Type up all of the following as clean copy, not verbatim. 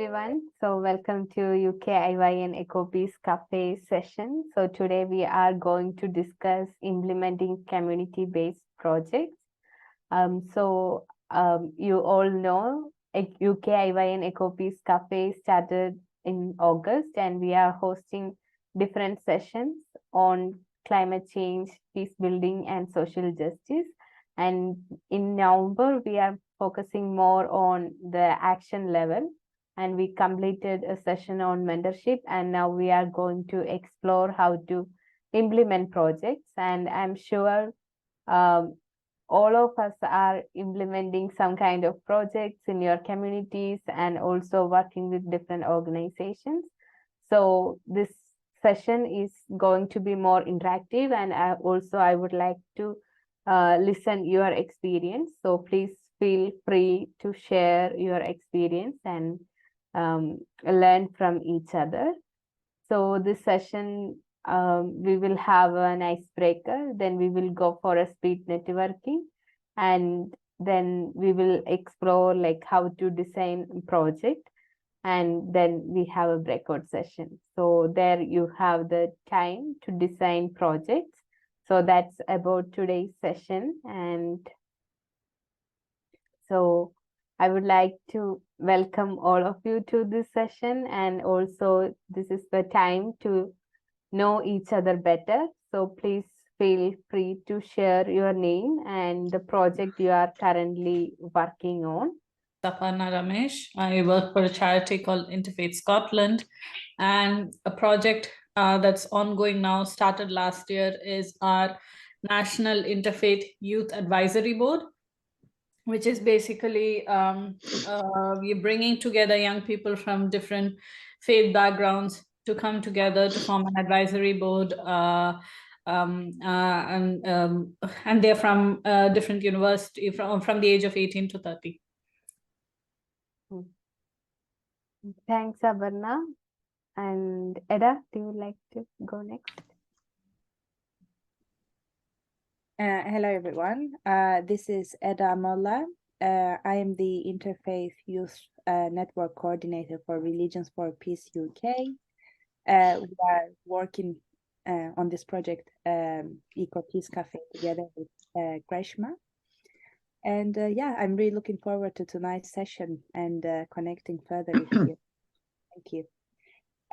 everyone. So welcome to UKIYN EcoPeace Cafe session. So today we are going to discuss implementing community-based projects. You all know UKIYN EcoPeace Cafe started in August, and we are hosting different sessions on climate change, peace building, and social justice. And in November, we are focusing more on the action level, and we completed a session on mentorship, and now we are going to explore how to implement projects. And I'm sure all of us are implementing some kind of projects in your communities and also working with different organizations. So this session is going to be more interactive, and I would like to listen your experience. So please feel free to share your experience and learn from each other. So this session, we will have an icebreaker, then we will go for a speed networking, and then we will explore like how to design a project, and then we have a breakout session. So there you have the time to design projects. So that's about today's session. And so I would like to welcome all of you to this session, and also this is the time to know each other better. So please feel free to share your name and the project you are currently working on. Tapanna Ramesh. I work for a charity called Interfaith Scotland, and a project that's ongoing now, started last year, is our National Interfaith Youth Advisory Board, which is basically we're bringing together young people from different faith backgrounds to come together to form an advisory board, and they're from different university from the age of 18 to 30. Thanks, Abarna. And Eda, do you like to go next? Hello, everyone. This is Eda Molla. I am the Interfaith Youth Network Coordinator for Religions for Peace UK. We are working on this project, EcoPeace Cafe, together with Greshma. And yeah, I'm really looking forward to tonight's session and connecting further with you. Thank you.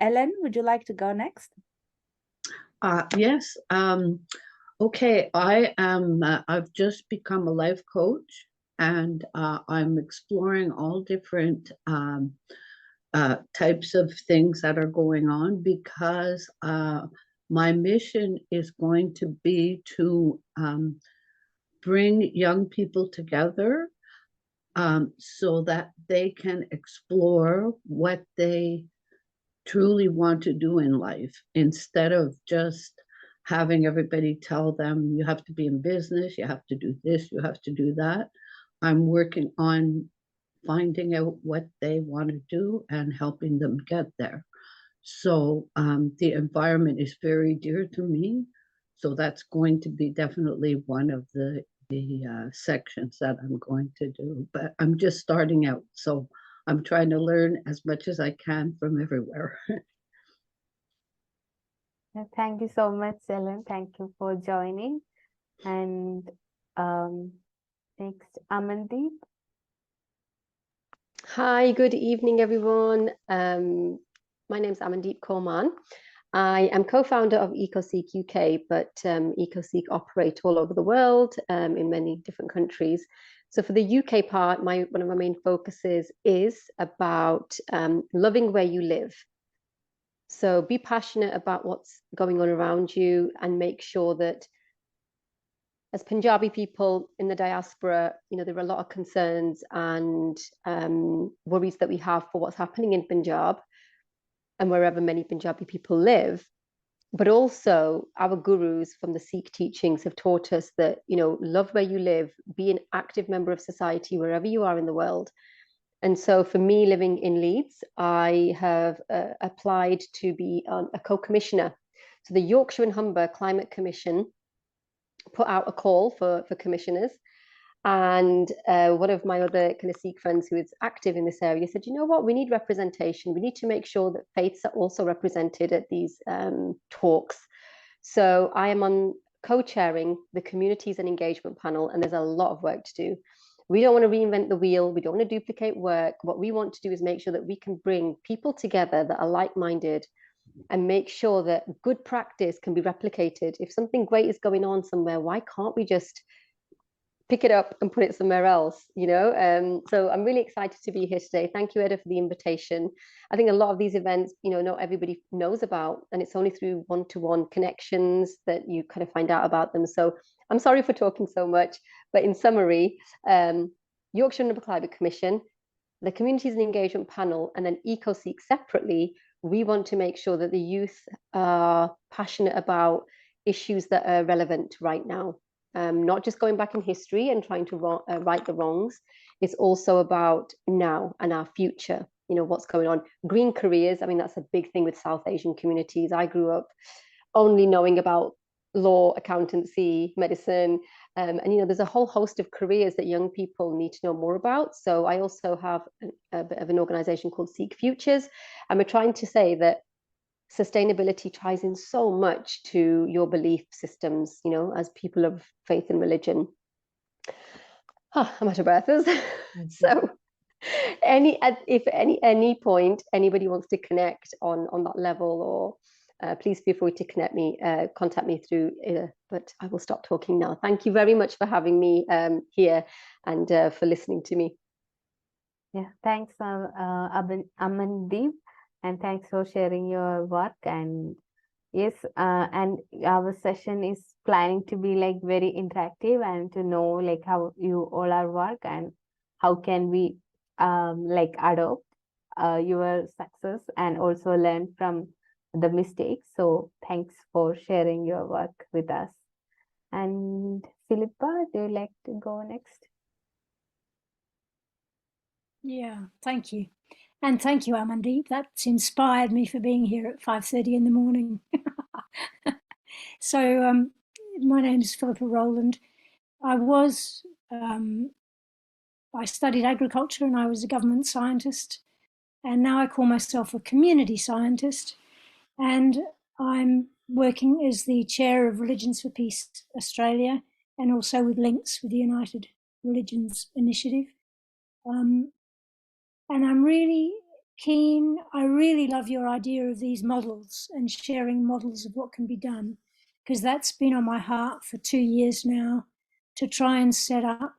Ellen, would you like to go next? Yes. Okay, I've just become a life coach, and I'm exploring all different types of things that are going on, because my mission is going to be to bring young people together so that they can explore what they truly want to do in life, instead of just having everybody tell them you have to be in business, you have to do this, you have to do that. I'm working on finding out what they want to do and helping them get there. So the environment is very dear to me. So that's going to be definitely one of the sections that I'm going to do. But I'm just starting out, so I'm trying to learn as much as I can from everywhere. Thank you so much, Ellen. Thank you for joining. And next, Amandeep. Hi, good evening, everyone. My name is Amandeep Koman. I am co-founder of EcoSeek UK, but EcoSeek operate all over the world in many different countries. So for the UK part, one of my main focuses is about loving where you live. So be passionate about what's going on around you, and make sure that as Punjabi people in the diaspora, there are a lot of concerns and worries that we have for what's happening in Punjab and wherever many Punjabi people live. But also our gurus from the Sikh teachings have taught us that, love where you live, be an active member of society wherever you are in the world. And so for me, living in Leeds, I have applied to be a co-commissioner. So the Yorkshire and Humber Climate Commission put out a call for commissioners. And one of my other kind of Sikh friends who is active in this area said, you know what, we need representation. We need to make sure that faiths are also represented at these talks. So I am on co-chairing the communities and engagement panel, and there's a lot of work to do. We don't want to reinvent the wheel. We don't want to duplicate work. What we want to do is make sure that we can bring people together that are like-minded and make sure that good practice can be replicated. If something great is going on somewhere, why can't we just pick it up and put it somewhere else, you know? So I'm really excited to be here today. Thank you, Eda, for the invitation. I think a lot of these events, you know, not everybody knows about, and it's only through one-to-one connections that you kind of find out about them. So I'm sorry for talking so much, but in summary, Yorkshire Under Climate Commission, the Communities and Engagement Panel, and then EcoSeek separately, we want to make sure that the youth are passionate about issues that are relevant right now. Not just going back in history and trying to right the wrongs. It's also about now and our future, you know, what's going on. Green careers, I mean, that's a big thing with South Asian communities. I grew up only knowing about law, accountancy, medicine, and, you know, there's a whole host of careers that young people need to know more about. So I also have a bit of an organization called Seek Futures, and we're trying to say that sustainability ties in so much to your belief systems, you know, as people of faith and religion. Oh, I'm out of breath. So if any point anybody wants to connect on that level, or please feel free to contact me through, but I will stop talking now. Thank you very much for having me here and for listening to me. Yeah, thanks, Amandeep, and thanks for sharing your work. And yes, and our session is planning to be like very interactive and to know like how you all are work and how can we like adopt your success and also learn from the mistakes. So thanks for sharing your work with us. And Philippa, do you like to go next? Yeah, thank you. And thank you, Amandeep. That's inspired me for being here at 5:30 in the morning. So my name is Philippa Rowland. I studied agriculture and I was a government scientist. And now I call myself a community scientist. And I'm working as the chair of Religions for Peace Australia, and also with links with the United Religions Initiative. And I'm really keen, I really love your idea of these models and sharing models of what can be done, because that's been on my heart for 2 years now, to try and set up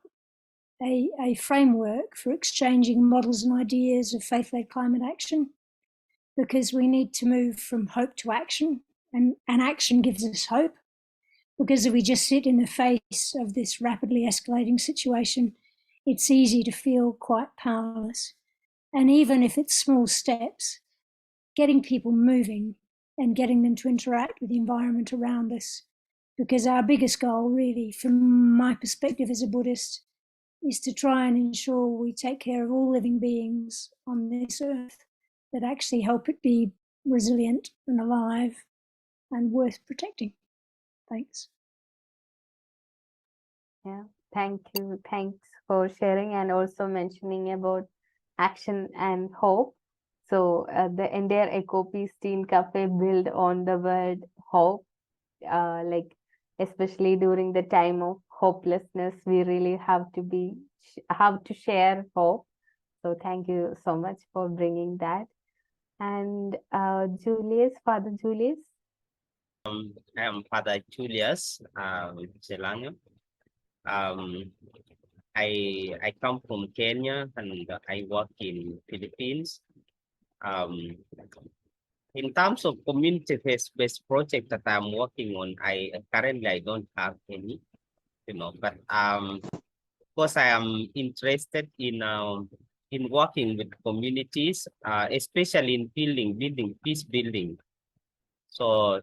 a framework for exchanging models and ideas of faith-led climate action, because we need to move from hope to action, and action gives us hope. Because if we just sit in the face of this rapidly escalating situation, it's easy to feel quite powerless. And even if it's small steps, getting people moving and getting them to interact with the environment around us. Because our biggest goal, really, from my perspective as a Buddhist, is to try and ensure we take care of all living beings on this earth, that actually help it be resilient and alive and worth protecting. Thanks. Yeah, thank you. Thanks for sharing and also mentioning about action and hope. So the entire EcoPeace Teen Cafe built on the word hope, like especially during the time of hopelessness, we really have to share hope. So thank you so much for bringing that. And Father Julius. I am Father Julius Zelanga. I come from Kenya and I work in Philippines. In terms of community-based project that I'm working on, I currently don't have any, you know, but of course I am interested in working with communities, especially in building peace building. So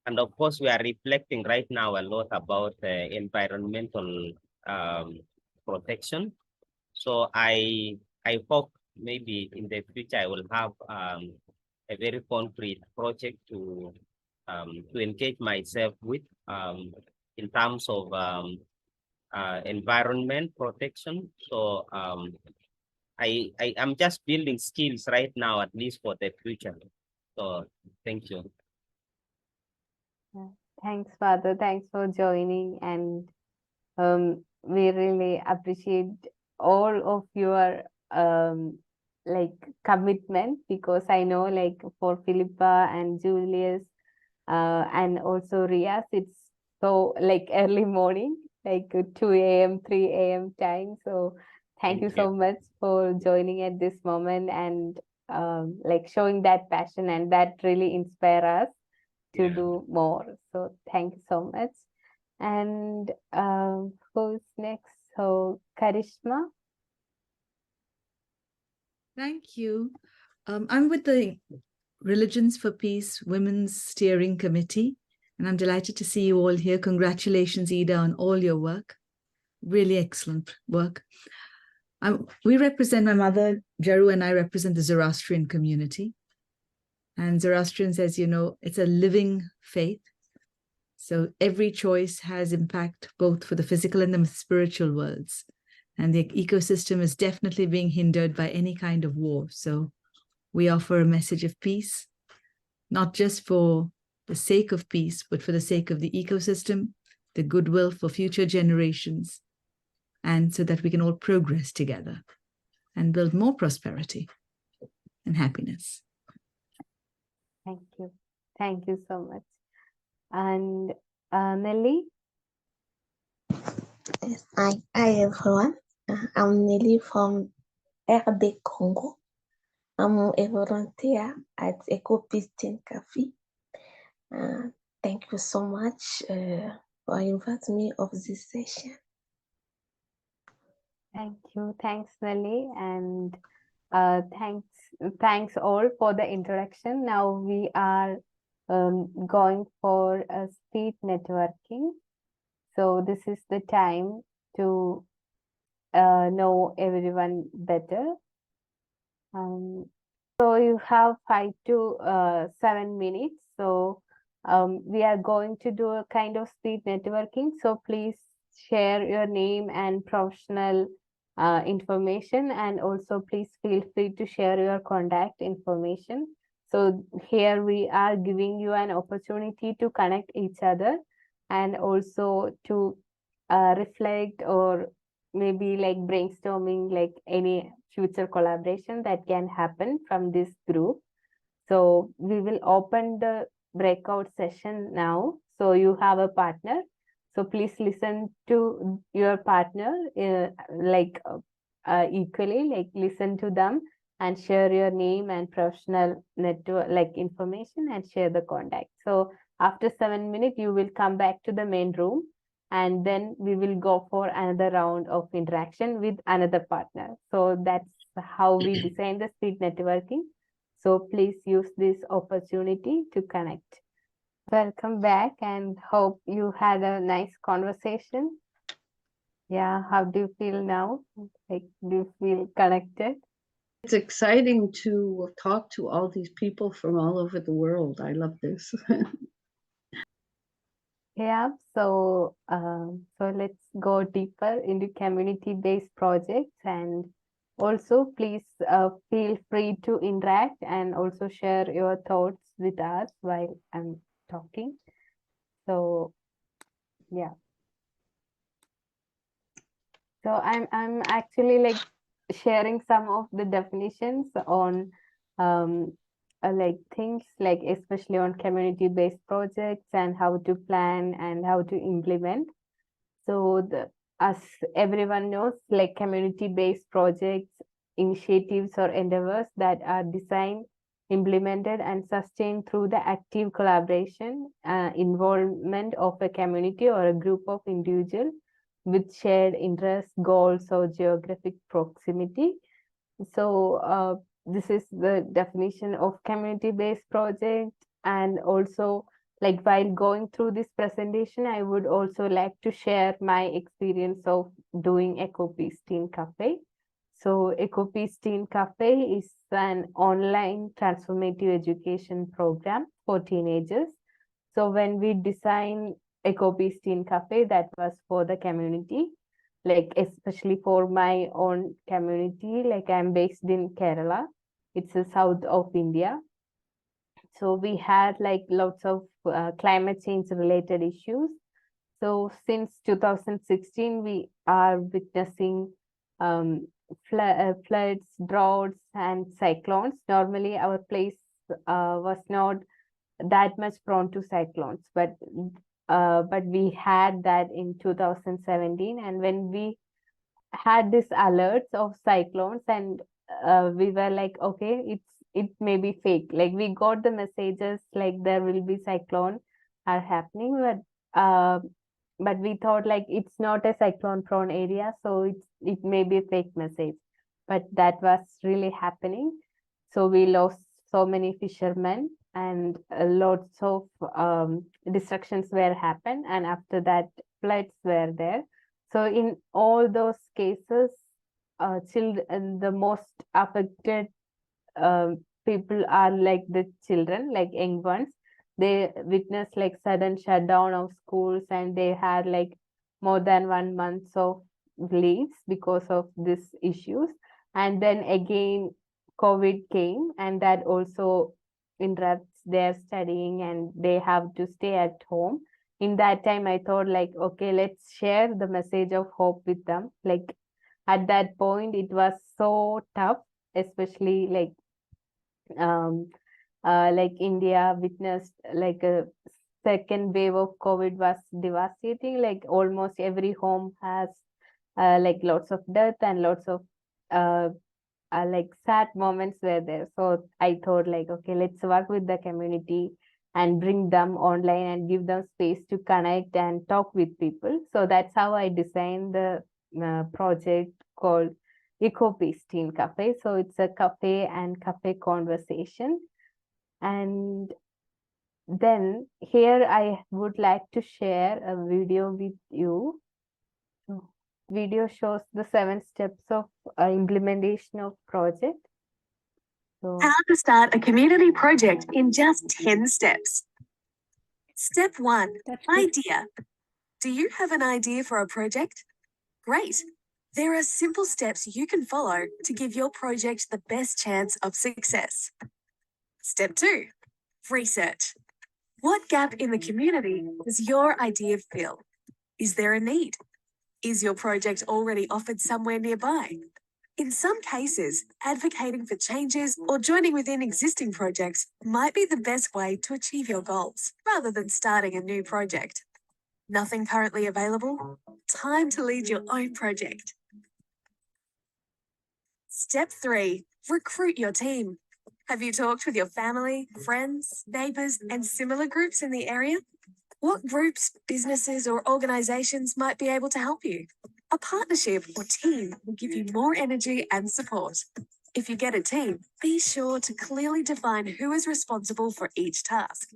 and of course, we are reflecting right now a lot about environmental protection. So I hope maybe in the future I will have a very concrete project to engage myself with in terms of environment protection. So I am just building skills right now, at least for the future. So thank you. Thanks, Father. Thanks for joining, and we really appreciate all of your like commitment, because I know like for Philippa and Julius and also Rias, it's so like early morning, like 2 a.m., 3 a.m. time. So thank you so much for joining at this moment and like showing that passion, and that really inspire us to do more. So thank you so much. And who's next? So Karishma. Thank you. I'm with the Religions for Peace Women's Steering Committee, and I'm delighted to see you all here. Congratulations, Ida, on all your work. Really excellent work. We represent, my mother, Jaru, and I represent the Zoroastrian community. And Zoroastrians, as you know, it's a living faith. So every choice has impact both for the physical and the spiritual worlds. And the ecosystem is definitely being hindered by any kind of war. So we offer a message of peace, not just for the sake of peace, but for the sake of the ecosystem, the goodwill for future generations, and so that we can all progress together and build more prosperity and happiness. Thank you. Thank you so much. And Nelly? Yes, hi everyone. I'm Nelly from RD Congo. I'm a volunteer at EcoPeace Cafe. Thank you so much for inviting me of this session. Thank you. Thanks, Nelly. And thanks all for the introduction. Now we are going for a speed networking. So this is the time to know everyone better. So you have 5 to 7 minutes. So we are going to do a kind of speed networking. So please share your name and professional information, and also please feel free to share your contact information. So here we are giving you an opportunity to connect each other, and also to reflect, or maybe like brainstorming like any future collaboration that can happen from this group. So we will open the breakout session now. So you have a partner. So please listen to your partner equally, like listen to them and share your name and professional network like information and share the contact. So after 7 minutes, you will come back to the main room, and then we will go for another round of interaction with another partner. So that's how we design the speed networking. So please use this opportunity to connect. Welcome back, and hope you had a nice conversation. Yeah, how do you feel now? Like, do you feel connected? It's exciting to talk to all these people from all over the world. I love this. Yeah, so let's go deeper into community-based projects, and also please feel free to interact and also share your thoughts with us while I'm talking. So yeah. So I'm actually like sharing some of the definitions on like things like especially on community-based projects and how to plan and how to implement. So as everyone knows, like community-based projects, initiatives or endeavors that are designed, implemented and sustained through the active collaboration, involvement of a community or a group of individuals with shared interests, goals or geographic proximity. So this is the definition of community-based project. And also, like while going through this presentation, I would also like to share my experience of doing EcoPeace Teen Cafe. So EcoPeace Teen Cafe is an online transformative education program for teenagers. So when we design EcoPeace Teen Cafe that was for the community, like especially for my own community. Like I'm based in Kerala. It's the south of India. So we had like lots of climate change related issues. So since 2016, we are witnessing floods, droughts, and cyclones. Normally, our place was not that much prone to cyclones, but we had that in 2017. And when we had this alerts of cyclones, and we were like, okay, it may be fake. Like we got the messages like there will be cyclone are happening, but we thought like it's not a cyclone prone area, so it may be a fake message. But that was really happening. So we lost so many fishermen, and lots of destructions were happened, and after that floods were there. So in all those cases, children, the most affected people are like the children, like young ones. They witnessed like sudden shutdown of schools, and they had like more than 1 month of leaves because of these issues. And then again, COVID came, and that also interrupts their studying, and they have to stay at home. In that time, I thought like, okay, let's share the message of hope with them. Like at that point, it was so tough, especially like India witnessed like a second wave of COVID was devastating. Like almost every home has like lots of death, and lots of like sad moments were there. So I thought like, okay, let's work with the community and bring them online and give them space to connect and talk with people. So that's how I designed the project called EcoPeace Teen Cafe. So it's a cafe and cafe conversation. And then here I would like to share a video with you. Video shows the 7 steps of implementation of project. So, how to start a community project in just 10 steps. Step 1, That's good. idea. Do you have an idea for a project? Great. There are simple steps you can follow to give your project the best chance of success. Step 2, research. What gap in the community does your idea fill? Is there a need? Is your project already offered somewhere nearby? In some cases, advocating for changes or joining within existing projects might be the best way to achieve your goals, rather than starting a new project. Nothing currently available? Time to lead your own project. Step 3, recruit your team. Have you talked with your family, friends, neighbours, and similar groups in the area? What groups, businesses, or organisations might be able to help you? A partnership or team will give you more energy and support. If you get a team, be sure to clearly define who is responsible for each task.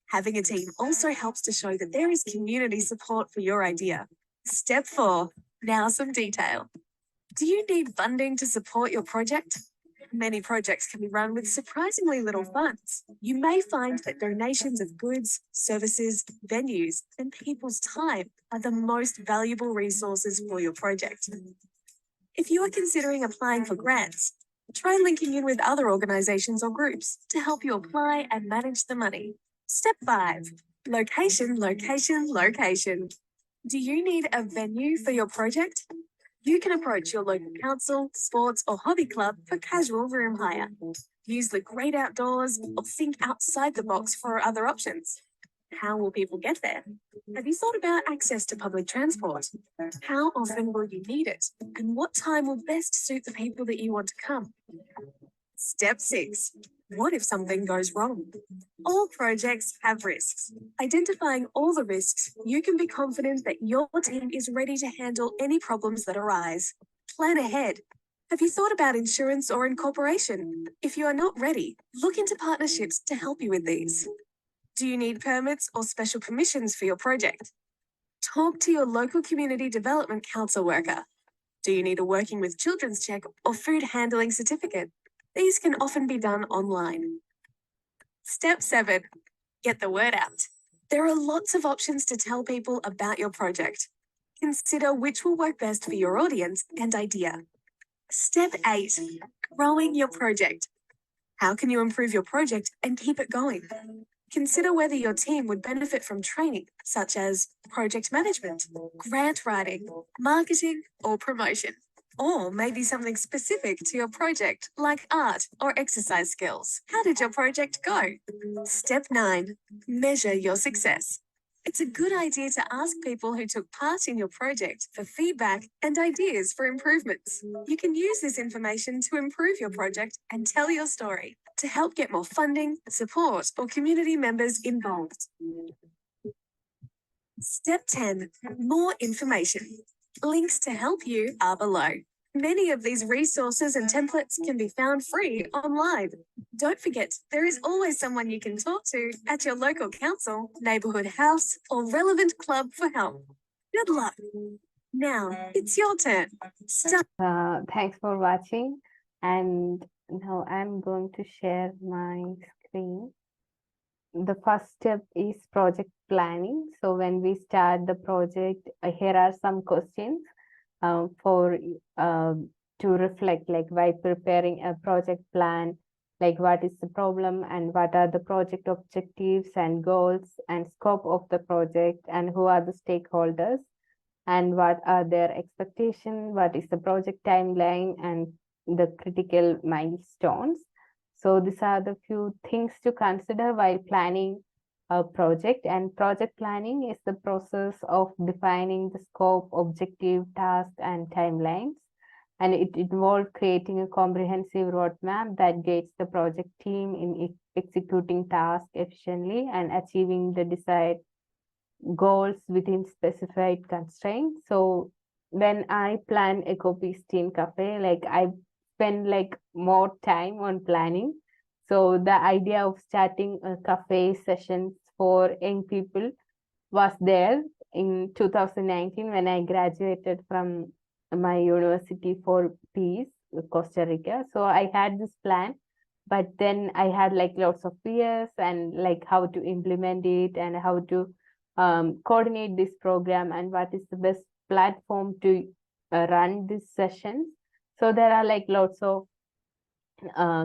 Having a team also helps to show that there is community support for your idea. Step 4, now some detail. Do you need funding to support your project? Many projects can be run with surprisingly little funds. You may find that donations of goods, services, venues, and people's time are the most valuable resources for your project. If you are considering applying for grants, try linking in with other organisations or groups to help you apply and manage the money. Step 5, location, location, location. Do you need a venue for your project? You can approach your local council, sports, or hobby club for casual room hire. Use the great outdoors or think outside the box for other options. How will people get there? Have you thought about access to public transport? How often will you need it? And what time will best suit the people that you want to come? Step 6. What if something goes wrong? All projects have risks. Identifying all the risks, you can be confident that your team is ready to handle any problems that arise. Plan ahead. Have you thought about insurance or incorporation? If you are not ready, look into partnerships to help you with these. Do you need permits or special permissions for your project? Talk to your local community development council worker. Do you need a working with children's check or food handling certificate? These can often be done online. Step 7, get the word out. There are lots of options to tell people about your project. Consider which will work best for your audience and idea. Step 8, growing your project. How can you improve your project and keep it going? Consider whether your team would benefit from training, such as project management, grant writing, marketing, or promotion. Or maybe something specific to your project, like art or exercise skills. How did your project go? Step 9, measure your success. It's a good idea to ask people who took part in your project for feedback and ideas for improvements. You can use this information to improve your project and tell your story to help get more funding, support, or community members involved. Step 10, more information. Links to help you are below. Many of these resources and templates can be found free online. Don't forget, there is always someone you can talk to at your local council, neighbourhood house, or relevant club for help. Good luck. Now, it's your turn. Start. Thanks for watching. And now I'm going to share my screen. The first step is project planning. So when we start the project, here are some questions to reflect, like while preparing a project plan, like what is the problem and what are the project objectives and goals and scope of the project, and who are the stakeholders and what are their expectations, what is the project timeline and the critical milestones. So these are the few things to consider while planning a project. And project planning is the process of defining the scope, objective, task, and timelines. And it involves creating a comprehensive roadmap that guides the project team in executing tasks efficiently and achieving the desired goals within specified constraints. So when I plan EcoPeace Teen Cafe, like I spend like more time on planning. So the idea of starting a cafe sessions for young people was there in 2019 when I graduated from my university for peace, Costa Rica. So I had this plan, but then I had like lots of fears and like how to implement it and how to coordinate this program and what is the best platform to run these sessions. So there are like lots of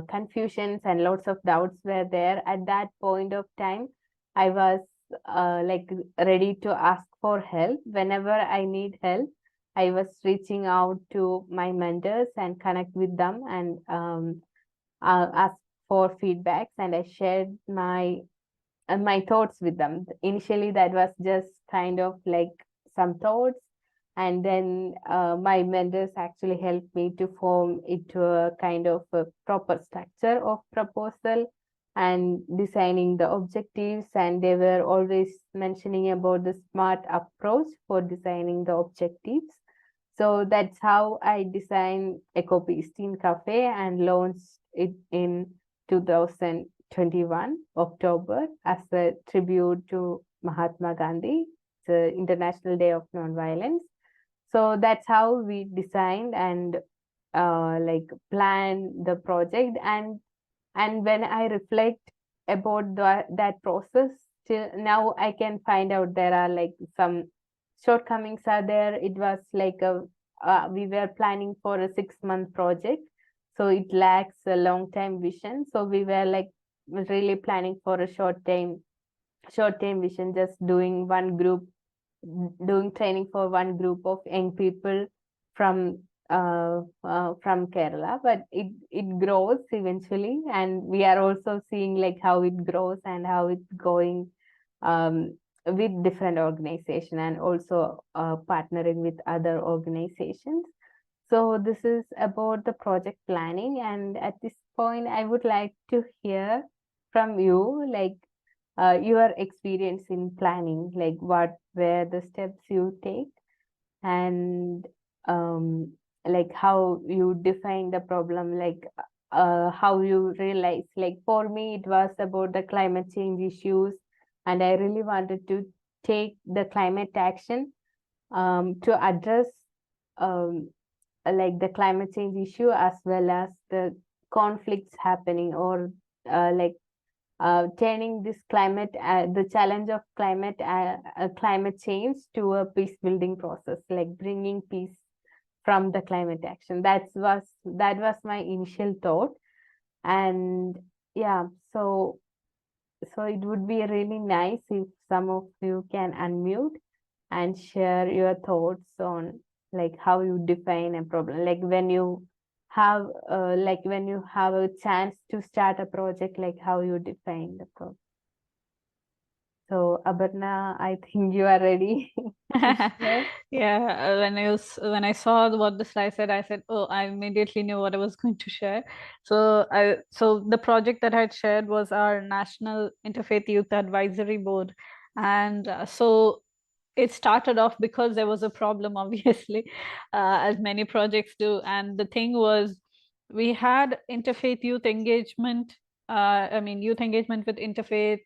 confusions and lots of doubts were there. At that point of time, I was like ready to ask for help. Whenever I need help, I was reaching out to my mentors and connect with them and ask for feedbacks, and I shared my thoughts with them. Initially, that was just kind of like some thoughts. And then my mentors actually helped me to form into a kind of a proper structure of proposal and designing the objectives. And they were always mentioning about the SMART approach for designing the objectives. So that's how I designed EcoPeace Teen Cafe and launched it in 2021, October, as a tribute to Mahatma Gandhi, the International Day of Nonviolence. So that's how we designed and like planned the project. And when I reflect about that process, till now I can find out there are like some shortcomings are there. It was like we were planning for a 6-month project, so it lacks a long-term vision. So we were like really planning for a short-term vision, just doing training for one group of young people from Kerala, but it grows eventually, and we are also seeing like how it grows and how it's going with different organizations and also partnering with other organizations. So this is about the project planning, and at this point I would like to hear from you, like your experience in planning, like what were the steps you take and like how you define the problem, like how you realize. Like for me, it was about the climate change issues, and I really wanted to take the climate action to address like the climate change issue as well as the conflicts happening, or like turning this the challenge of climate change to a peace building process, like bringing peace from the climate action. That was my initial thought. And yeah, so it would be really nice if some of you can unmute and share your thoughts on like how you define a problem, like when you have a chance to start a project, like how you define the problem. So Aparna, I think you are ready. Yeah, when I saw what the slide said, I said, oh, I immediately knew what I was going to share. So the project that I had shared was our National Interfaith Youth Advisory Board. And so it started off because there was a problem, obviously, as many projects do. And the thing was, we had interfaith youth engagement, youth engagement with interfaith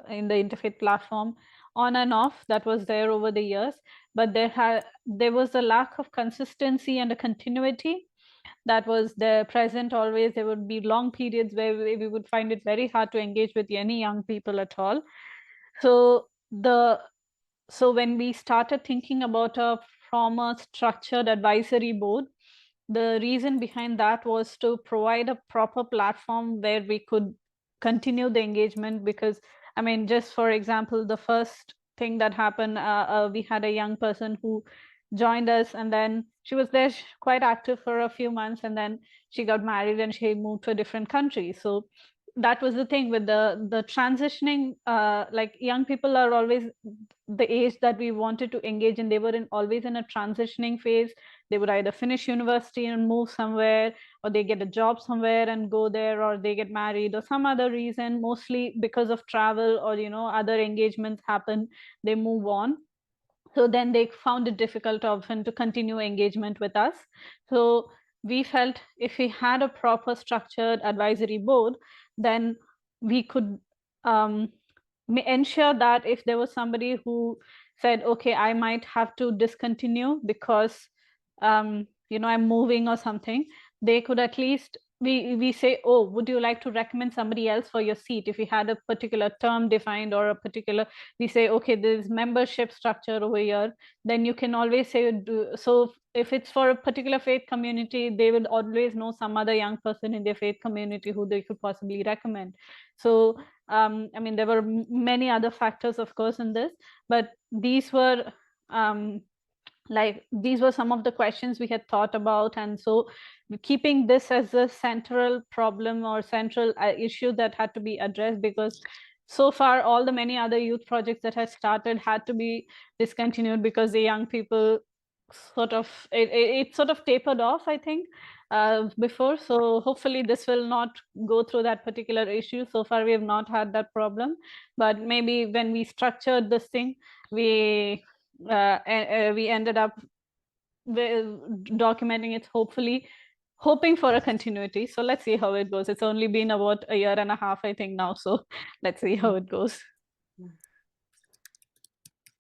in the interfaith platform on and off. That was there over the years, but there was a lack of consistency and a continuity that was there present always. There would be long periods where we would find it very hard to engage with any young people at all. So when we started thinking about from a structured advisory board, the reason behind that was to provide a proper platform where we could continue the engagement. Because just for example, the first thing that happened, we had a young person who joined us, and then she was there quite active for a few months, and then she got married and she moved to a different country. So that was the thing with the transitioning, like young people are always the age that we wanted to engage in. They were always in a transitioning phase. They would either finish university and move somewhere, or they get a job somewhere and go there, or they get married, or some other reason, mostly because of travel or other engagements happen, they move on. So then they found it difficult often to continue engagement with us. So we felt if we had a proper structured advisory board, then we could ensure that if there was somebody who said, okay, I might have to discontinue because I'm moving or something, they could at least, we say, oh, would you like to recommend somebody else for your seat? If we had a particular term defined or a particular, we say, okay, there's membership structure over here, then you can always say, so if it's for a particular faith community, they would always know some other young person in their faith community who they could possibly recommend. So there were many other factors, of course, in this, but these were these were some of the questions we had thought about. And so keeping this as a central problem or central issue that had to be addressed, because so far all the many other youth projects that had started had to be discontinued because the young people sort of it sort of tapered off, I think, before. So hopefully this will not go through that particular issue. So far we have not had that problem, but maybe when we structured this thing, we ended up documenting it, hoping for a continuity. So let's see how it goes. It's only been about a year and a half, I think, now. So let's see how it goes.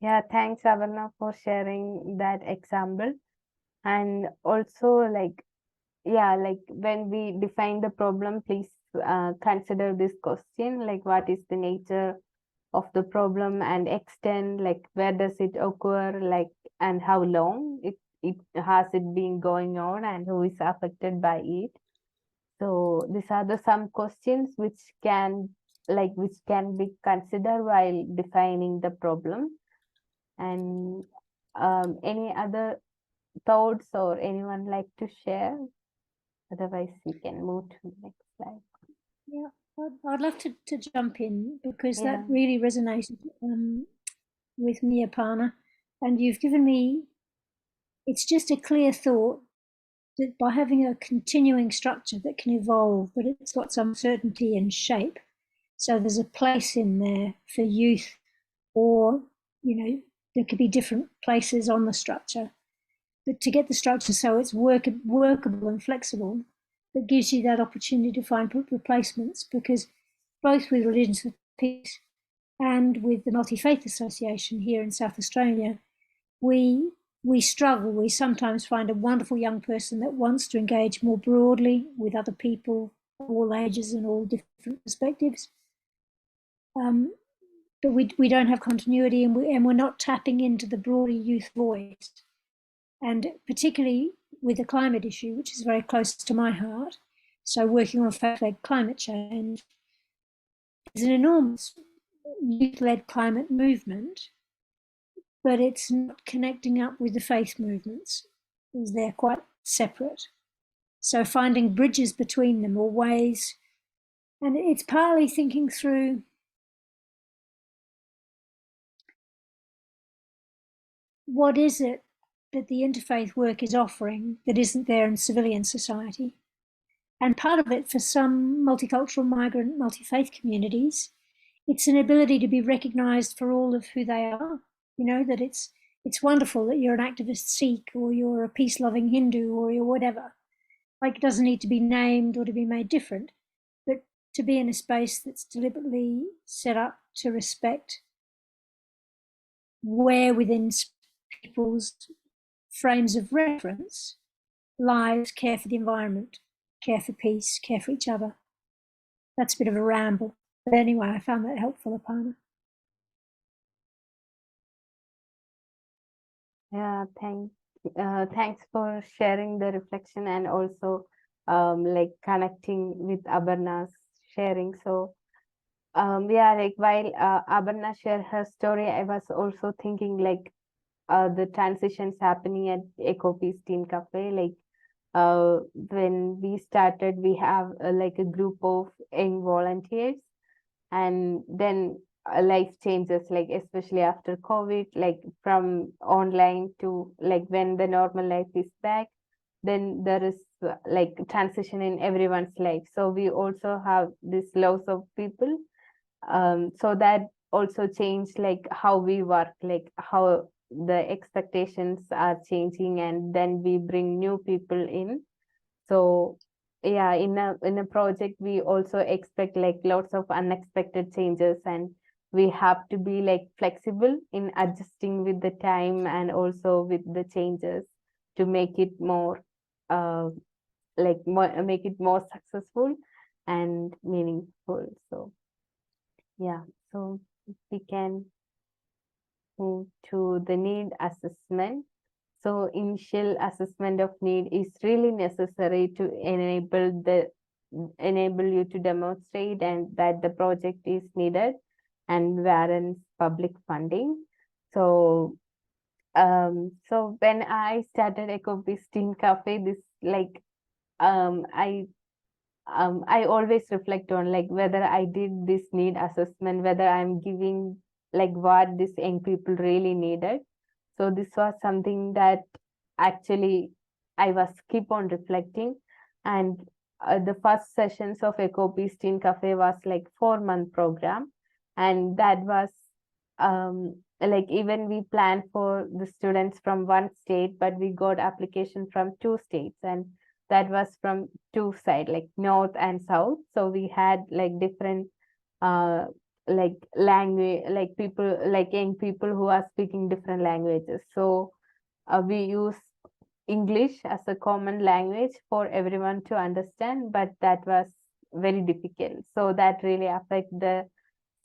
Yeah, thanks, Avarna, for sharing that example. And also, when we define the problem, please consider this question, like what is the nature of the problem and extent, like where does it occur, like, and how long it has been going on, and who is affected by it. So these are some questions which can be considered while defining the problem. And any other thoughts or anyone like to share? Otherwise we can move to the next slide. Yeah, I'd love to jump in, because that really resonated with me, Aparna. And you've given me, it's just a clear thought that by having a continuing structure that can evolve, but it's got some certainty and shape. So there's a place in there for youth, or, there could be different places on the structure. But to get the structure so it's workable and flexible, that gives you that opportunity to find replacements, because both with Religions for Peace and with the Multi-Faith Association here in South Australia, we struggle. We sometimes find a wonderful young person that wants to engage more broadly with other people all ages and all different perspectives. But we don't have continuity, and we're not tapping into the broader youth voice. And particularly with the climate issue, which is very close to my heart, so working on fact-led climate change, is an enormous youth-led climate movement, but it's not connecting up with the faith movements, because they're quite separate. So finding bridges between them, or ways, and it's partly thinking through what is it that the interfaith work is offering that isn't there in civilian society. And part of it, for some multicultural, migrant, multi-faith communities, it's an ability to be recognised for all of who they are. You know, that it's wonderful that you're an activist Sikh, or you're a peace-loving Hindu, or you're whatever. Like, it doesn't need to be named or to be made different, but to be in a space that's deliberately set up to respect where within people's frames of reference lies care for the environment, care for peace, care for each other. That's a bit of a ramble. But anyway, I found that helpful, Aparna. Yeah, thanks for sharing the reflection, and also like connecting with Abarna's sharing. So yeah, like while Abarna shared her story, I was also thinking like the transitions happening at EcoPeace Teen Cafe. Like when we started, we have like a group of young volunteers, and then life changes, like especially after COVID, like from online to like when the normal life is back, then there is like transition in everyone's life. So we also have this loss of people. So that also changed like how we work, like how the expectations are changing, and then we bring new people in. So yeah, in a project we also expect like lots of unexpected changes, and we have to be like flexible in adjusting with the time and also with the changes to make it more make it more successful and meaningful. So yeah, so we can move to the need assessment. So initial assessment of need is really necessary to enable you to demonstrate and that the project is needed and warrants public funding. So so when I started EcoPeace Teen Cafe, this like I always reflect on like whether I did this need assessment, whether I'm giving like what these young people really needed. So this was something that actually I was keep on reflecting. And the first sessions of EcoPeace Teen Cafe was like 4-month program, and that was like even we planned for the students from one state, but we got application from 2 states, and that was from 2 sides, like north and south. So we had like different like language, like people, like young people who are speaking different languages. So we use English as a common language for everyone to understand, but that was very difficult. So that really affect the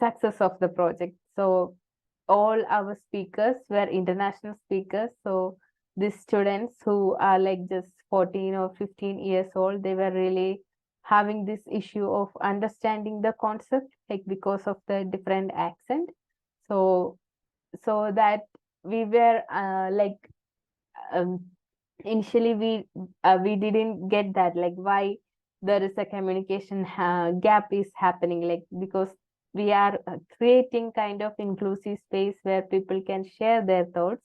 success of the project. So all our speakers were international speakers. So these students who are like just 14 or 15 years old, they were really having this issue of understanding the concept, like because of the different accent. So that we were initially we didn't get that, like why there is a communication gap is happening, like because we are creating kind of inclusive space where people can share their thoughts,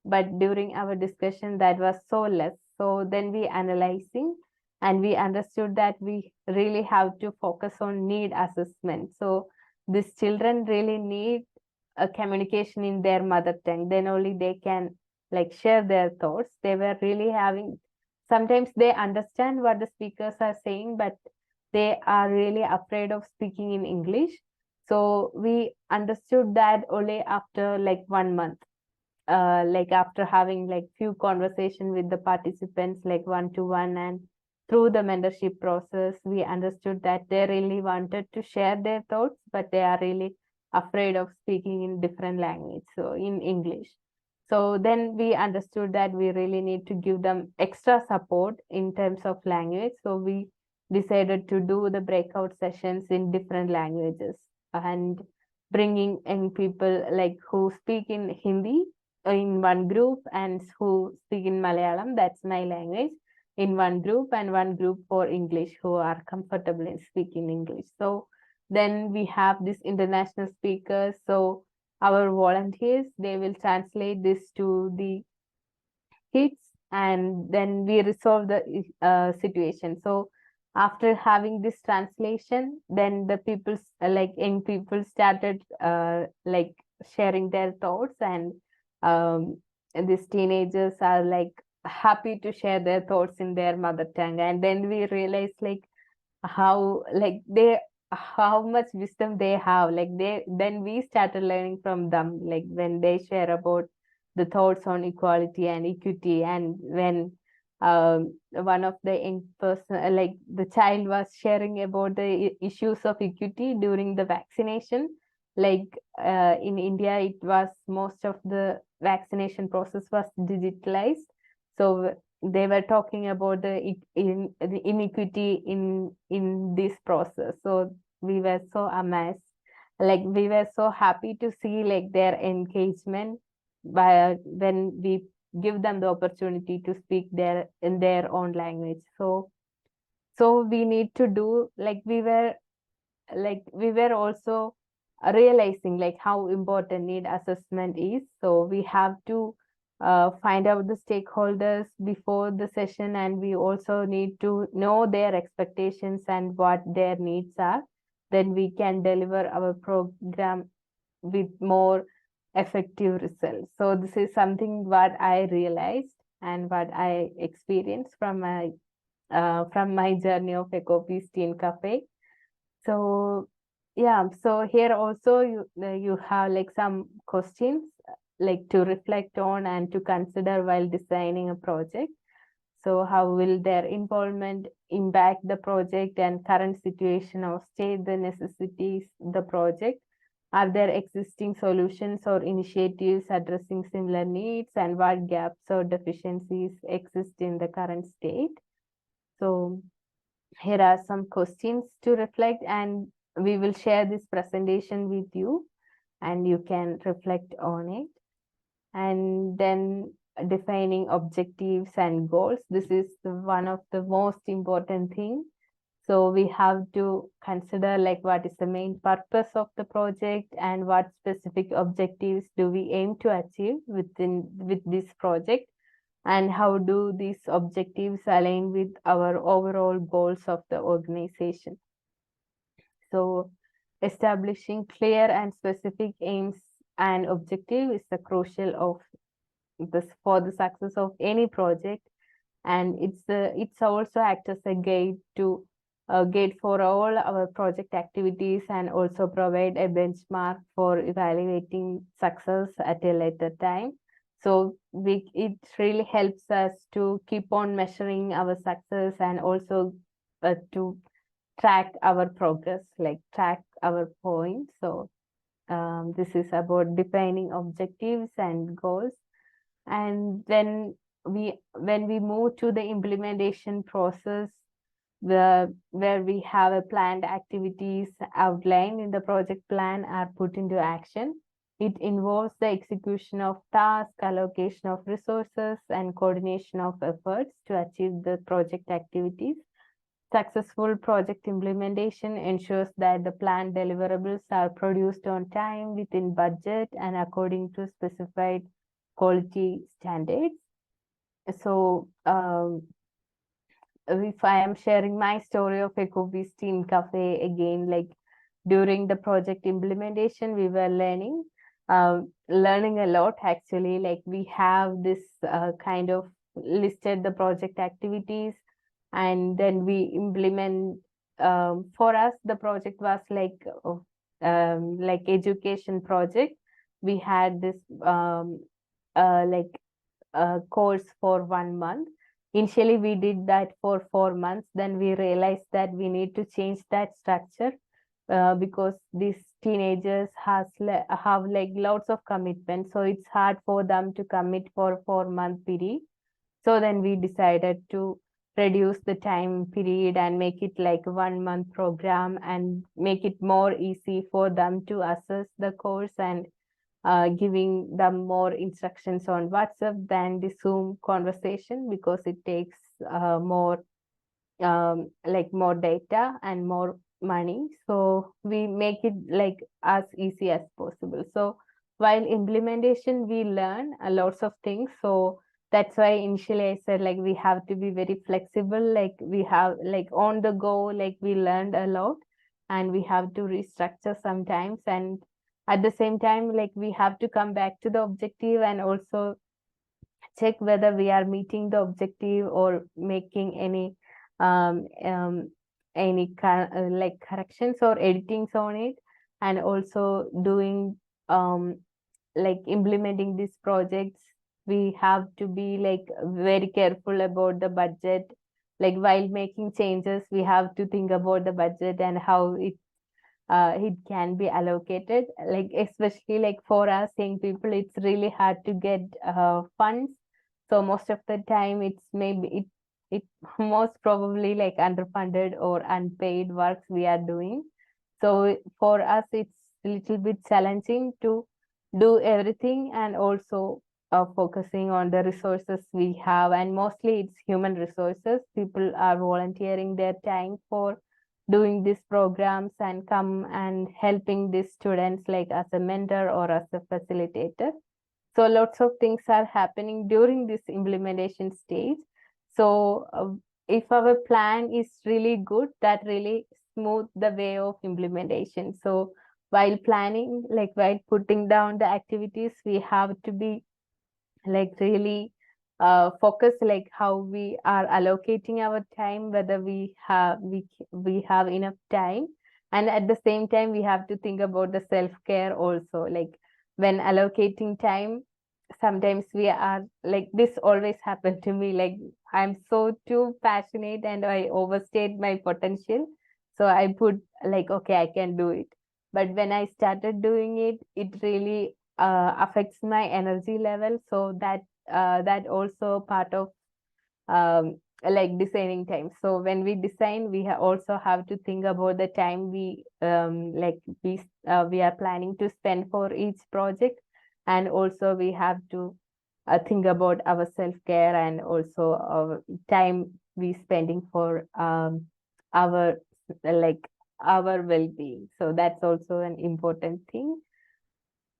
but during our discussion that was so less. So then we analyzing, and we understood that we really have to focus on need assessment. So these children really need a communication in their mother tongue, then only they can like share their thoughts. They were really having, sometimes they understand what the speakers are saying, but they are really afraid of speaking in English. So we understood that only after like 1 month, like after having like few conversation with the participants, like 1-to-1, and through the mentorship process, we understood that they really wanted to share their thoughts, but they are really afraid of speaking in different language, so in English. So then we understood that we really need to give them extra support in terms of language. So we decided to do the breakout sessions in different languages and bringing in people like who speak in Hindi in one group and who speak in Malayalam, that's my language, in one group, and one group for English who are comfortable in speaking English. So then we have these international speakers. So our volunteers, they will translate this to the kids, and then we resolve the situation. So after having this translation, then the people, like young people, started like sharing their thoughts, and these teenagers are like happy to share their thoughts in their mother tongue. And then we realized like how much wisdom they have, like then we started learning from them, like when they share about the thoughts on equality and equity. And when one of the young person, like the child, was sharing about the issues of equity during the vaccination, like in India, it was most of the vaccination process was digitalized. So they were talking about the inequity in this process. So we were so amazed, like we were so happy to see like their engagement by when we give them the opportunity to speak in their own language. So we need to do, like we were also realizing like how important need assessment is. So we have to find out the stakeholders before the session, and we also need to know their expectations and what their needs are. Then we can deliver our program with more effective results. So this is something what I realized and what I experienced from my journey of EcoPeace Teen Cafe. So yeah, so here also you have like some questions like to reflect on and to consider while designing a project. So how will their involvement impact the project and current situation or state the necessities the project? Are there existing solutions or initiatives addressing similar needs, and what gaps or deficiencies exist in the current state? So here are some questions to reflect, and we will share this presentation with you and you can reflect on it. And then defining objectives and goals. This is one of the most important things. So we have to consider like what is the main purpose of the project and what specific objectives do we aim to achieve with this project, and how do these objectives align with our overall goals of the organization. So establishing clear and specific aims and objective is the crucial of this for the success of any project, and it's also act as a guide for all our project activities, and also provide a benchmark for evaluating success at a later time. So it really helps us to keep on measuring our success, and also to track our progress, like track our points. So this is about defining objectives and goals. And then when we move to the implementation process, where we have a planned activities outlined in the project plan are put into action. It involves the execution of tasks, allocation of resources, and coordination of efforts to achieve the project activities. Successful project implementation ensures that the planned deliverables are produced on time, within budget, and according to specified quality standards. So if I am sharing my story of EcoPeace Teen Cafe again, like during the project implementation, we were learning a lot actually. Like we have this kind of listed the project activities, and then we implement. For us, the project was like education project. We had this course for 1 month initially we did that for 4 months. Then we realized that we need to change that structure because these teenagers have like lots of commitments. So it's hard for them to commit for 4-month period. So then we decided to reduce the time period and make it like 1-month program and make it more easy for them to assess the course and giving them more instructions on WhatsApp than the Zoom conversation, because it takes more like more data and more money. So we make it like as easy as possible. So while implementation, we learn a lots of things. So that's why initially I said like we have to be very flexible, like we have like on the go, like we learned a lot and we have to restructure sometimes. And at the same time, like we have to come back to the objective and also check whether we are meeting the objective or making any like corrections or editings on it, and also doing like implementing these projects. We have to be like very careful about the budget. Like while making changes, we have to think about the budget and how it can be allocated. Like especially like for us young people, it's really hard to get funds. So most of the time it's maybe it most probably like underfunded or unpaid works we are doing. So for us it's a little bit challenging to do everything, and also focusing on the resources we have, and mostly it's human resources. People are volunteering their time for doing these programs and come and helping these students like as a mentor or as a facilitator. So lots of things are happening during this implementation stage. So if our plan is really good, that really smooth the way of implementation. So while planning, like while putting down the activities, we have to be like really focus like how we are allocating our time, whether we have enough time. And at the same time we have to think about the self-care also. Like when allocating time, sometimes we are like, this always happened to me, like I'm so too passionate and I overstate my potential. So I put like, okay, I can do it. But when I started doing it, it really affects my energy level. So that also part of like designing time. So when we design, we also have to think about the time we are planning to spend for each project, and also we have to think about our self-care and also our time we spending for our like our well-being. So that's also an important thing.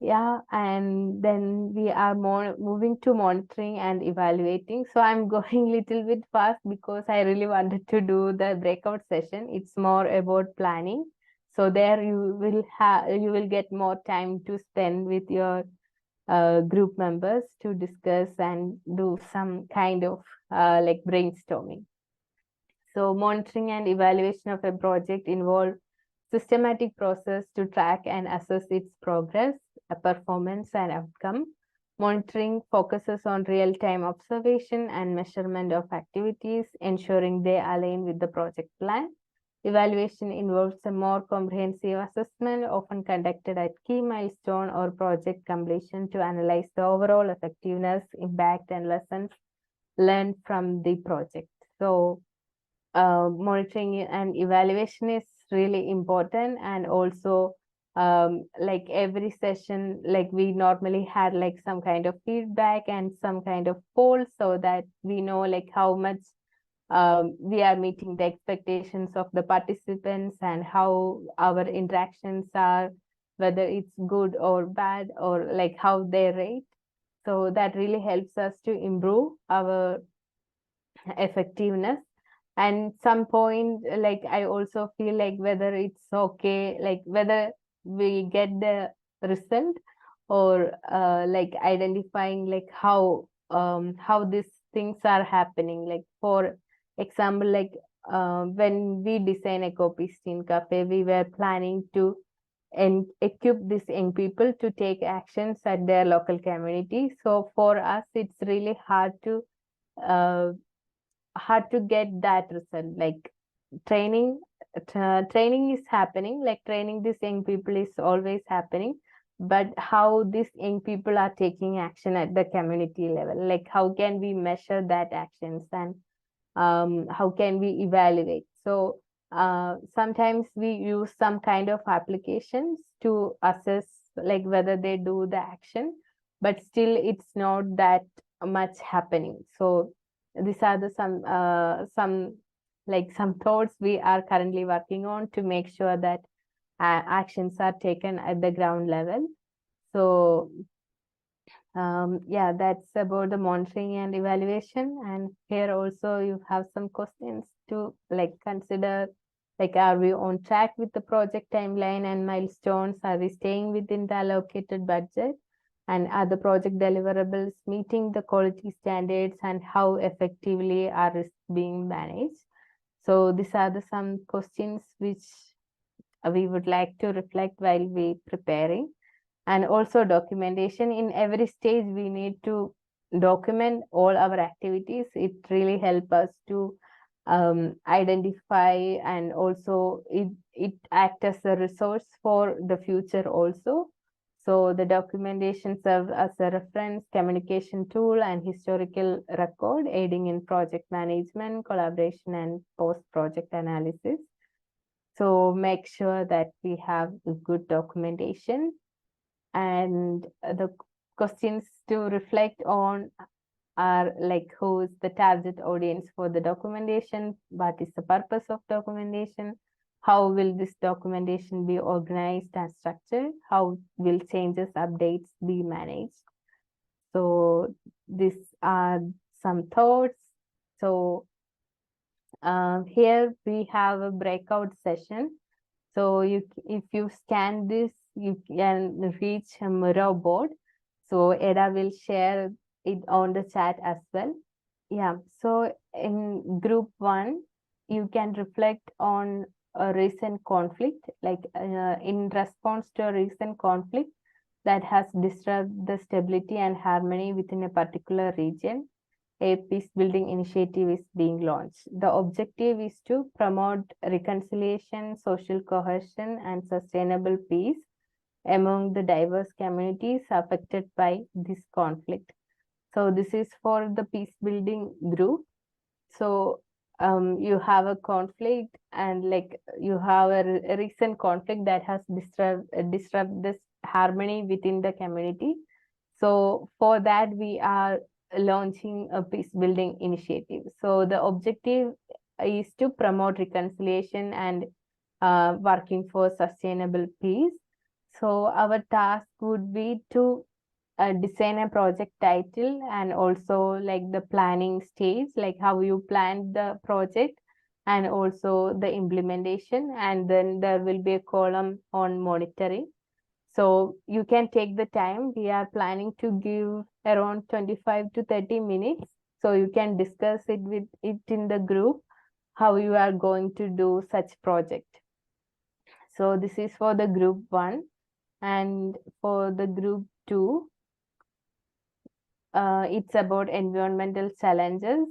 Yeah, and then we are more moving to monitoring and evaluating. So I'm going little bit fast because I really wanted to do the breakout session. It's more about planning. So there you will get more time to spend with your group members to discuss and do some kind of like brainstorming. So monitoring and evaluation of a project involve systematic process to track and assess its progress, performance, and outcome. Monitoring focuses on real-time observation and measurement of activities, ensuring they align with the project plan. Evaluation involves a more comprehensive assessment, often conducted at key milestone or project completion, to analyze the overall effectiveness, impact, and lessons learned from the project. So monitoring and evaluation is really important. And also like every session, like we normally had like some kind of feedback and some kind of poll, so that we know like how much we are meeting the expectations of the participants and how our interactions are, whether it's good or bad, or like how they rate. So that really helps us to improve our effectiveness. And some point, like I also feel like whether it's okay, like whether we get the result, or like identifying like how these things are happening. Like for example, like when we design EcoPeace Cafe, we were planning to equip these young people to take actions at their local community. So for us, it's really hard to hard to get that result. Like training is happening, like training these young people is always happening, but how these young people are taking action at the community level, like how can we measure that actions, and how can we evaluate? So sometimes we use some kind of applications to assess like whether they do the action, but still it's not that much happening. So these are the some thoughts we are currently working on to make sure that actions are taken at the ground level. So yeah, that's about the monitoring and evaluation. And here also you have some questions to like consider, like are we on track with the project timeline and milestones? Are we staying within the allocated budget? And are the project deliverables meeting the quality standards, and how effectively are risks being managed? So these are some questions which we would like to reflect while we preparing. And also documentation. In every stage we need to document all our activities. It really helps us to identify, and also it acts as a resource for the future also. So the documentation serves as a reference, communication tool, and historical record, aiding in project management, collaboration, and post-project analysis. So make sure that we have good documentation. And the questions to reflect on are like, who is the target audience for the documentation? What is the purpose of documentation? How will this documentation be organized and structured? How will changes, updates be managed? So these are some thoughts. So here we have a breakout session. So if you scan this, you can reach a Miro board. So Eda will share it on the chat as well. Yeah, so in group 1, you can reflect on a recent conflict, like in response to a recent conflict that has disrupted the stability and harmony within a particular region. A peace building initiative is being launched. The objective is to promote reconciliation, social cohesion, and sustainable peace among the diverse communities affected by this conflict. So this is for the peace building group. So you have a conflict, and like you have a recent conflict that has disrupt this harmony within the community. So for that we are launching a peace building initiative. So the objective is to promote reconciliation and working for sustainable peace. So our task would be to design a project title, and also like the planning stage, like how you plan the project, and also the implementation. And then there will be a column on monitoring. So you can take the time. We are planning to give around 25 to 30 minutes. So you can discuss it in the group, how you are going to do such project. So this is for the group 1. And for the group 2, it's about environmental challenges,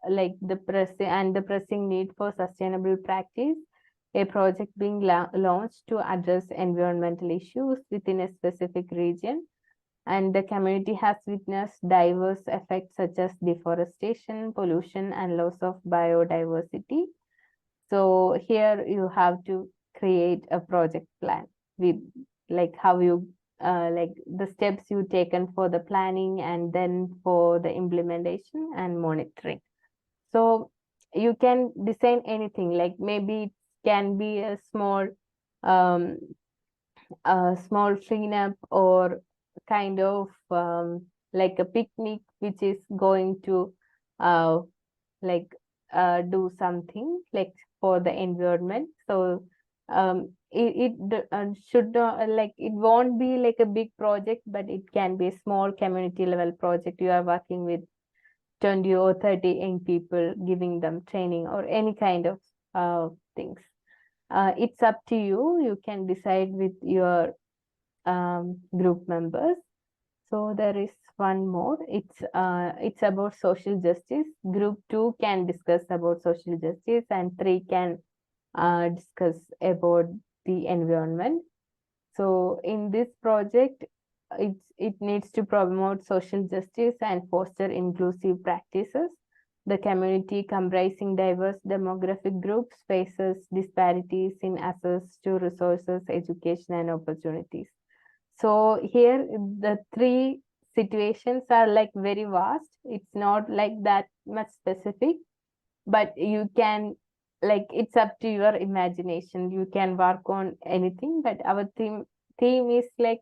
like the pressing need for sustainable practice. A project being launched to address environmental issues within a specific region. And the community has witnessed diverse effects such as deforestation, pollution, and loss of biodiversity. So here you have to create a project plan with like how you like the steps you taken for the planning, and then for the implementation and monitoring. So you can design anything, like maybe it can be a small cleanup, or kind of like a picnic which is going to do something like for the environment. So it should not, like it won't be like a big project, but it can be a small community level project. You are working with 20 or 30 young people, giving them training or any kind of things. It's up to you. You can decide with your group members. So there is one more. It's about social justice. Group 2 can discuss about social justice, and 3 can discuss about the environment. So in this project, it needs to promote social justice and foster inclusive practices. The community comprising diverse demographic groups faces disparities in access to resources, education, and opportunities. So here the 3 situations are like very vast. It's not like that much specific, but you can, like, it's up to your imagination. You can work on anything, but our theme is like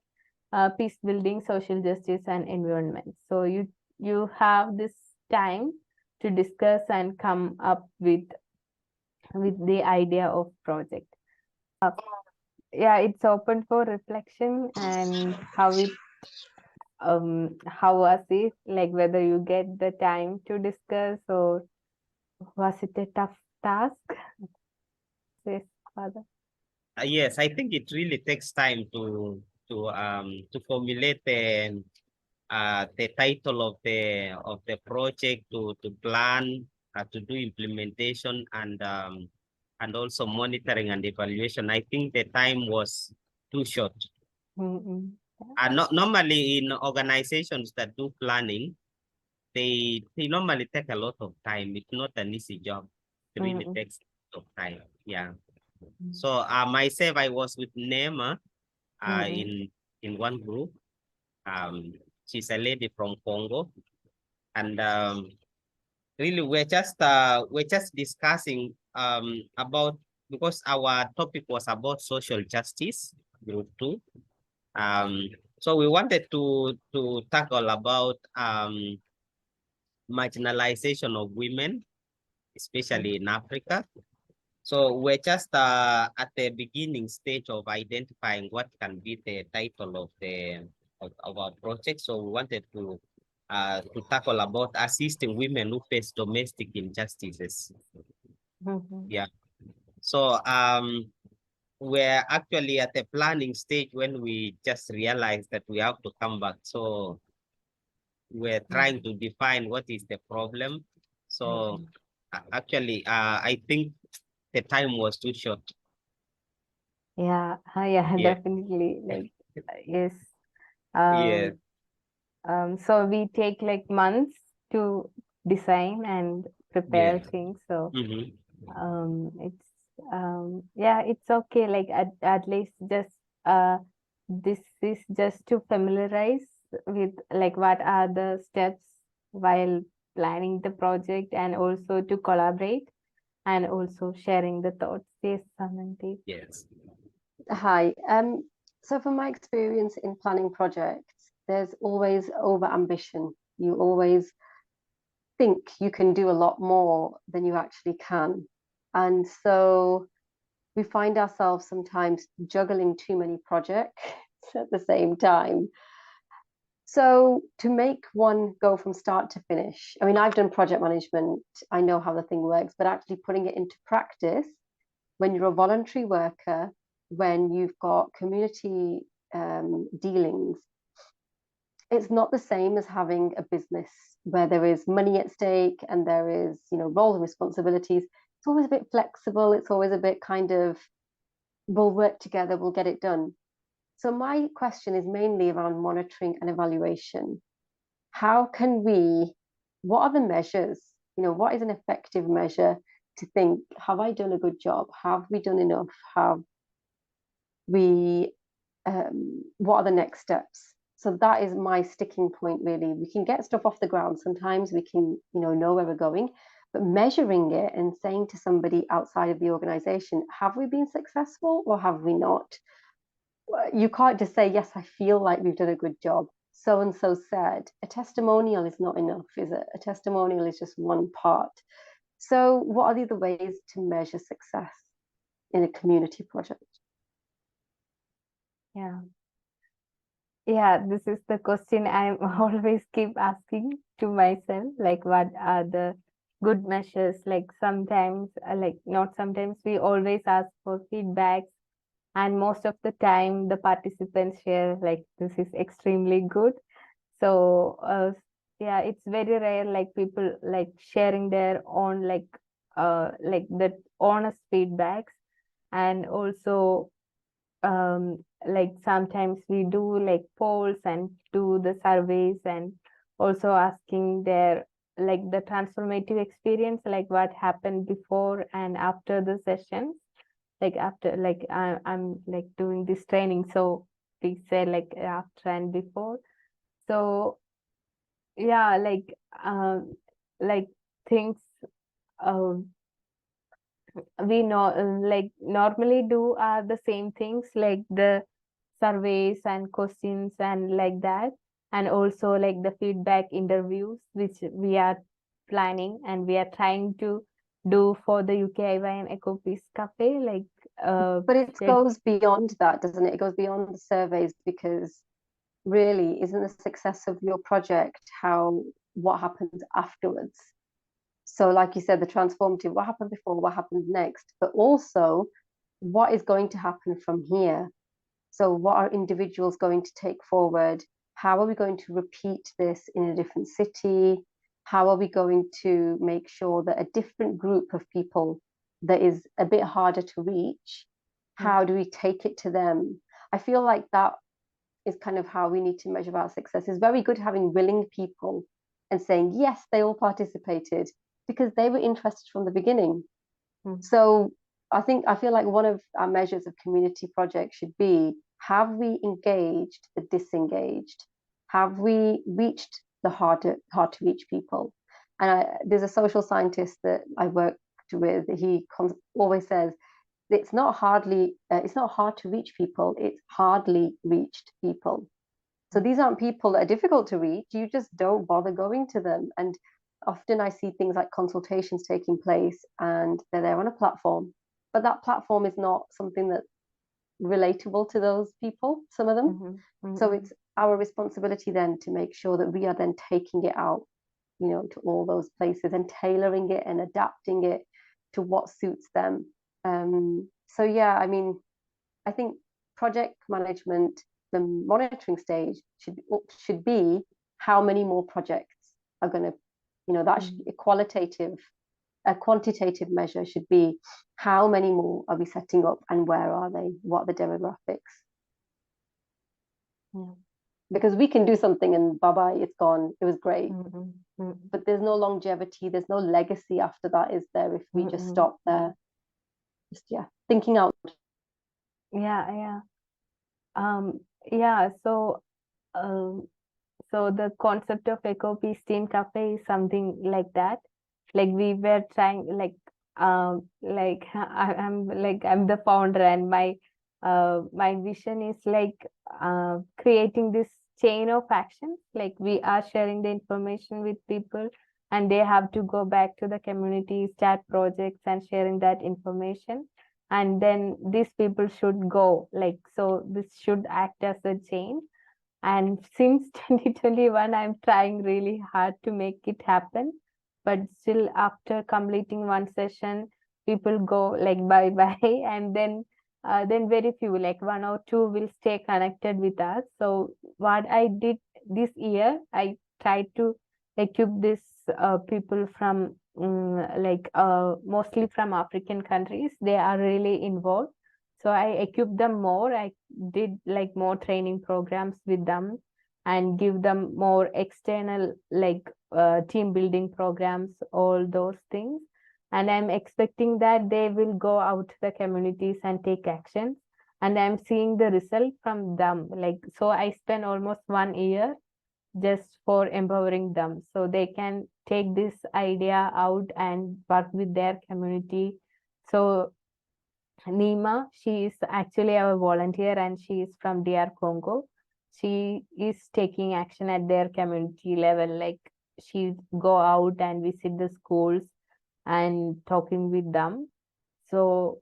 peace building, social justice, and environment. So you have this time to discuss and come up with the idea of project. Yeah, it's open for reflection and how was it, like whether you get the time to discuss, or was it a tough task? Yes, Father. Yes, I think it really takes time to formulate the title of the project, to plan, to do implementation, and also monitoring and evaluation. I think the time was too short. Not normally in organizations that do planning, they normally take a lot of time. It's not an easy job. It really takes a lot of time. Yeah. So myself, I was with Nema in one group. She's a lady from Congo, and really we're just discussing about, because our topic was about social justice, group 2. So we wanted to tackle about marginalization of women, especially in Africa. So we're just at the beginning stage of identifying what can be the title of our project. So we wanted to tackle about assisting women who face domestic injustices. Yeah. So we're actually at the planning stage when we just realized that we have to come back. So we're trying to define what is the problem. So actually, I think the time was too short. Yeah, Yeah. definitely. Like, yes. Yeah. So we take like months to design and prepare things. So it's yeah, it's okay. Like at least just this is just to familiarize with like what are the steps while planning the project, and also to collaborate and also sharing the thoughts. Yes, Samanti. Yes. Hi. So from my experience in planning projects, there's always over ambition. You always think you can do a lot more than you actually can. And so we find ourselves sometimes juggling too many projects at the same time. So to make one go from start to finish, I mean, I've done project management, I know how the thing works, but actually putting it into practice when you're a voluntary worker, when you've got community dealings, it's not the same as having a business where there is money at stake and there is, roles and responsibilities. It's always a bit flexible. It's always a bit kind of, we'll work together, we'll get it done. So my question is mainly around monitoring and evaluation. How can what are the measures? What is an effective measure to think, have I done a good job? Have we done enough? What are the next steps? So that is my sticking point, really. We can get stuff off the ground. Sometimes we can, know where we're going, but measuring it and saying to somebody outside of the organization, have we been successful or have we not? You can't just say, yes, I feel like we've done a good job. So-and-so said. A testimonial is not enough, is it? A testimonial is just one part. So what are the other ways to measure success in a community project? Yeah, this is the question I always keep asking to myself, like what are the good measures? Like sometimes, not sometimes, we always ask for feedbacks, and most of the time the participants share like this is extremely good. So yeah, it's very rare, like people like sharing their own like the honest feedbacks. And also like sometimes we do like polls and do the surveys, and also asking their like the transformative experience, like what happened before and after the sessions, like after like I'm like doing this training, so we say like after and before. So yeah, like things we know like normally do are the same things, like the surveys and questions and like that, and also like the feedback interviews, which we are planning and we are trying to do for the UKIYN EcoPeace Cafe, like But it like- goes beyond that, doesn't it? It goes beyond the surveys, because really, isn't the success of your project what happens afterwards? So like you said, the transformative, what happened before, what happened next, but also what is going to happen from here? So what are individuals going to take forward? How are we going to repeat this in a different city? How are we going to make sure that a different group of people that is a bit harder to reach, how do we take it to them? I feel like that is kind of how we need to measure our success. It's very good having willing people and saying, yes, they all participated because they were interested from the beginning. So I feel like one of our measures of community projects should be, have we engaged the disengaged? Have we reached the hard to reach people? And there's a social scientist that I worked with. He always says, it's not hard to reach people, it's hardly reached people. So these aren't people that are difficult to reach, you just don't bother going to them. And often I see things like consultations taking place and they're there on a platform, but that platform is not something that's relatable to those people, some of them. So it's our responsibility then to make sure that we are then taking it out, to all those places and tailoring it and adapting it to what suits them. So yeah, I mean, I think project management, the monitoring stage should be how many more projects are going to, that should be a quantitative measure should be how many more are we setting up and where are they? What are the demographics? Yeah. Because we can do something and bye-bye, it's gone. It was great. But there's no longevity, there's no legacy after that, is there, if we just stop there? Just thinking out. Yeah. So the concept of EcoPeace Team Cafe is something like that. Like we were trying, I'm the founder, and my vision is creating this chain of actions. Like we are sharing the information with people, and they have to go back to the community, start projects, and sharing that information. And then these people should go, so this should act as a chain. And since 2021, I'm trying really hard to make it happen. But still, after completing one session, people go like bye-bye. And then very few, like one or two, will stay connected with us. So what I did this year, I tried to equip these people from mostly from African countries. They are really involved. So I equipped them more. I did like more training programs with them and give them more external team building programs, all those things. And I'm expecting that they will go out to the communities and take action. And I'm seeing the result from them. So I spent almost 1 year just for empowering them, so they can take this idea out and work with their community. So Nima, she is actually our volunteer, and she is from DR Congo. She is taking action at their community level. Like she go out and visit the schools and talking with them. So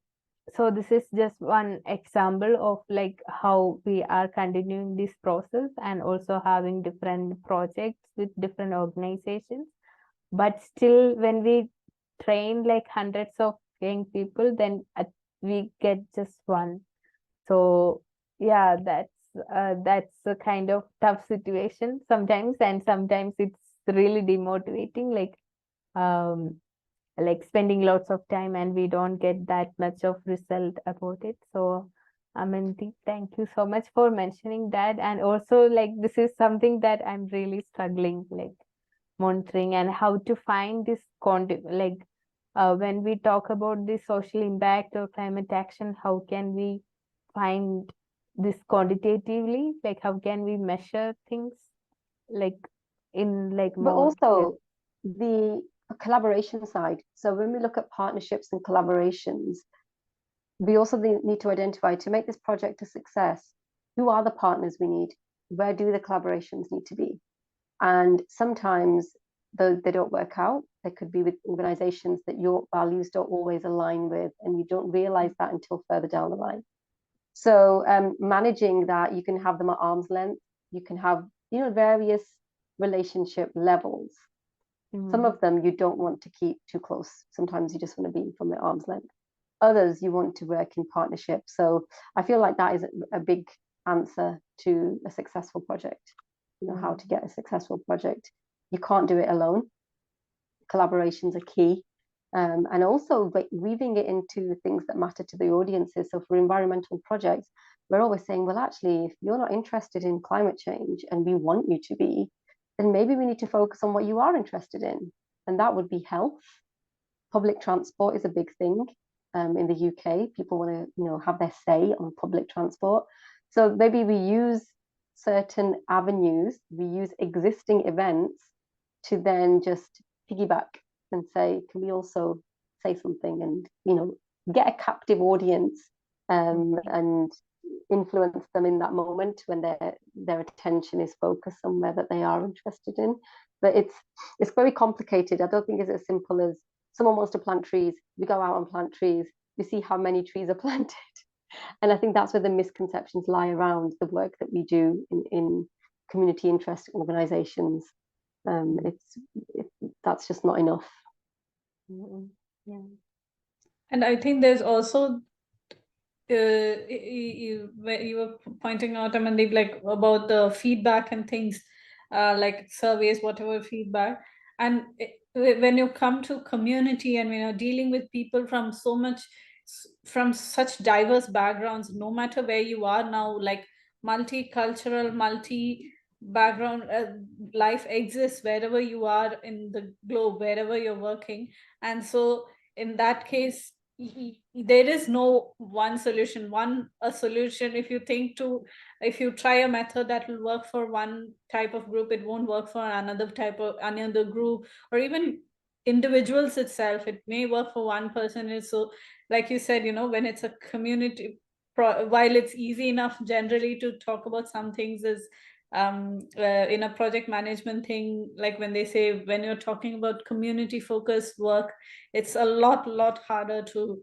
this is just one example of like how we are continuing this process, and also having different projects with different organizations. But still, when we train like hundreds of young people, then we get just one. So yeah, that's that's a kind of tough situation sometimes, and sometimes it's really demotivating, like spending lots of time and we don't get that much of result about it. So Amandeep, thank you so much for mentioning that. And also, like, this is something that I'm really struggling, like monitoring and how to find this when we talk about the social impact or climate action, how can we find this quantitatively? Like, how can we measure things, like in like But more? also the collaboration side. So when we look at partnerships and collaborations, we also need to identify, to make this project a success, who are the partners we need? Where do the collaborations need to be? And sometimes they don't work out. They could be with organizations that your values don't always align with, and you don't realize that until further down the line. So managing that, you can have them at arm's length. You can have, various relationship levels. Some of them you don't want to keep too close. Sometimes you just want to be from the arm's length. Others you want to work in partnership. So I feel like that is a big answer to a successful project. How to get a successful project. You can't do it alone. Collaborations are key. And also weaving it into things that matter to the audiences. So for environmental projects, we're always saying, well, actually, if you're not interested in climate change and we want you to be, then maybe we need to focus on what you are interested in. And that would be health. Public transport is a big thing. In the UK, people want to, have their say on public transport. So maybe we use certain avenues, we use existing events to then just piggyback and say, can we also say something and, get a captive audience and influence them in that moment when their attention is focused somewhere that they are interested in. But it's very complicated. I don't think it's as simple as someone wants to plant trees, we go out and plant trees, we see how many trees are planted. And I think that's where the misconceptions lie around the work that we do in community interest organizations. That's just not enough. Yeah. And I think there's also you were pointing out, Amandeep, like about the feedback and things, like surveys, whatever feedback. And when you come to community and when you're dealing with people from from such diverse backgrounds, no matter where you are now, like multicultural, multi-background life exists wherever you are in the globe, wherever you're working. And so in that case, there is no one solution. If you try a method that will work for one type of group, it won't work for another group, or even individuals itself. It may work for one person. So like you said, when it's a community, while it's easy enough generally to talk about some things as in a project management thing, like when they say, when you're talking about community focused work, it's a lot harder to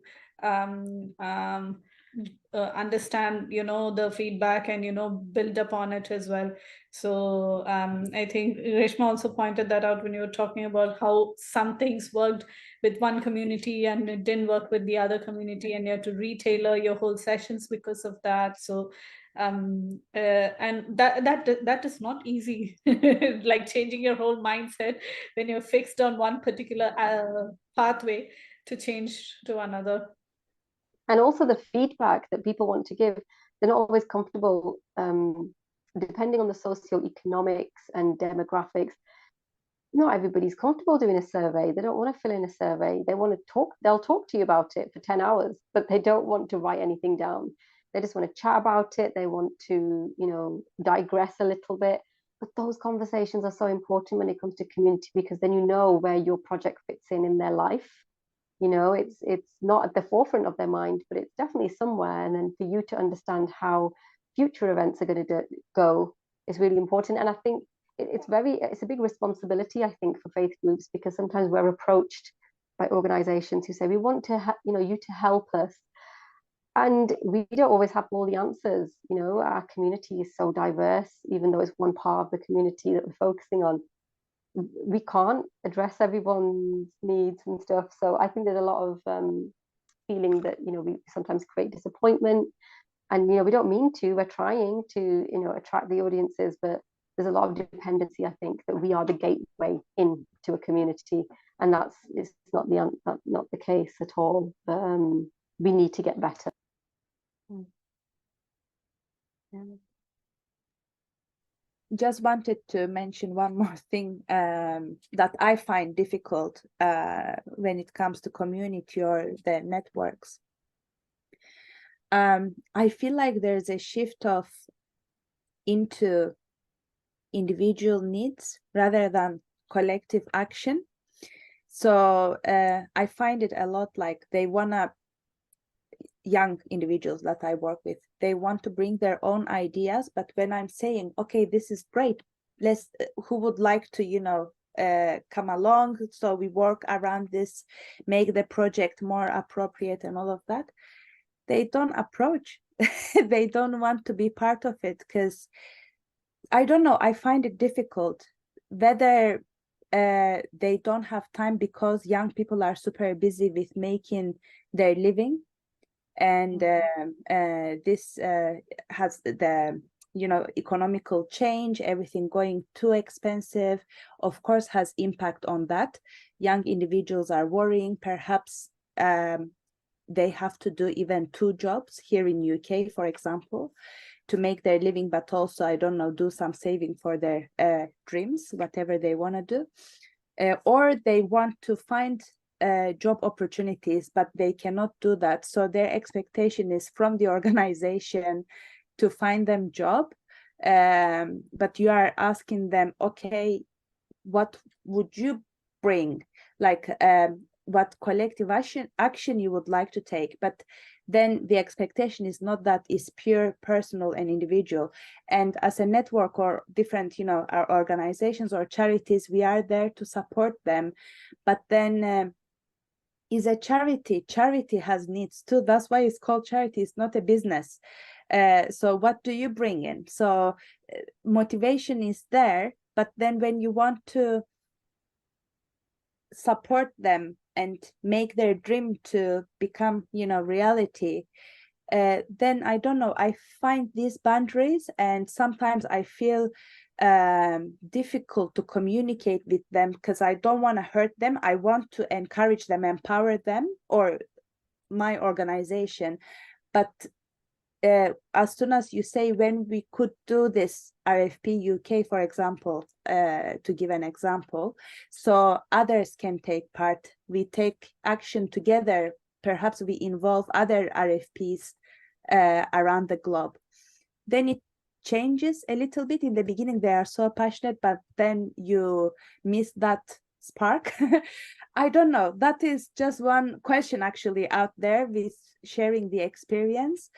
understand, the feedback and, build upon it as well. So I think Greshma also pointed that out when you were talking about how some things worked with one community and it didn't work with the other community, and you have to retailer your whole sessions because of that. So and that is not easy. Like changing your whole mindset when you're fixed on one particular pathway to change to another. And also the feedback that people want to give, they're not always comfortable, depending on the socioeconomics and demographics. Not everybody's comfortable doing a survey. They don't want to fill in a survey. They want to talk. They'll talk to you about it for 10 hours, but they don't want to write anything down. They just want to chat about it. They want to, digress a little bit. But those conversations are so important when it comes to community, because then you know where your project fits in their life. It's not at the forefront of their mind, but it's definitely somewhere. And then for you to understand how future events are going to go is really important. And I think it's a big responsibility, I think, for faith groups, because sometimes we're approached by organizations who say, we want to you to help us, and we don't always have all the answers. Our community is so diverse, even though it's one part of the community that we're focusing on. We can't address everyone's needs and stuff. So I think there's a lot of feeling that we sometimes create disappointment. And we don't mean to. We're trying to attract the audiences, but there's a lot of dependency. I think that we are the gateway into a community, and it's not the case at all. We need to get better. Just wanted to mention one more thing that I find difficult when it comes to community or the networks. I feel like there's a shift into individual needs rather than collective action. So I find it a lot like young individuals that I work with, they want to bring their own ideas, but when I'm saying, okay, this is great, who would like to come along, so we work around this, make the project more appropriate and all of that, they don't approach. They don't want to be part of it, because I don't know, I find it difficult whether they don't have time because young people are super busy with making their living, and this has the economical change, everything going too expensive, of course has impact on that. Young individuals are worrying, perhaps they have to do even 2 jobs here in UK, for example, to make their living, but also, I don't know, do some saving for their dreams, whatever they want to do, or they want to find job opportunities, but they cannot do that. So their expectation is from the organization to find them job. But you are asking them, okay, what would you bring? Like what collective action you would like to take? But then the expectation is not that, is pure personal and individual. And as a network or different, our organizations or charities, we are there to support them. But then is a charity has needs too. That's why it's called charity. It's not a business. So what do you bring in? So motivation is there, but then when you want to support them and make their dream to become reality, then I don't know, I find these boundaries, and sometimes I feel difficult to communicate with them, because I don't want to hurt them. I want to encourage them, empower them, or my organization. But as soon as you say, when we could do this RfPUK, for example, to give an example, so others can take part, we take action together, perhaps we involve other RfPs around the globe, then it changes a little bit. In the beginning they are so passionate, but then you miss that spark. I don't know, that is just one question actually out there with sharing the experience.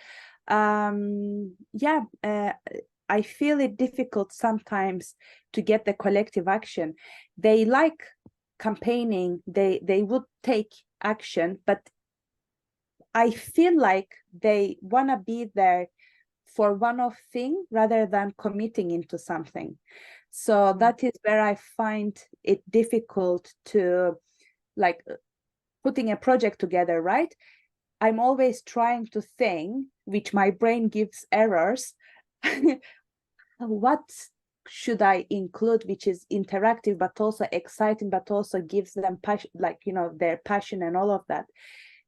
I feel it difficult sometimes to get the collective action. They like campaigning, they would take action, but I feel like they want to be there for one-off thing rather than committing into something. So that is where I find it difficult to, like, putting a project together, right? I'm always trying to think, which my brain gives errors. What should I include, which is interactive, but also exciting, but also gives them passion, like, their passion and all of that.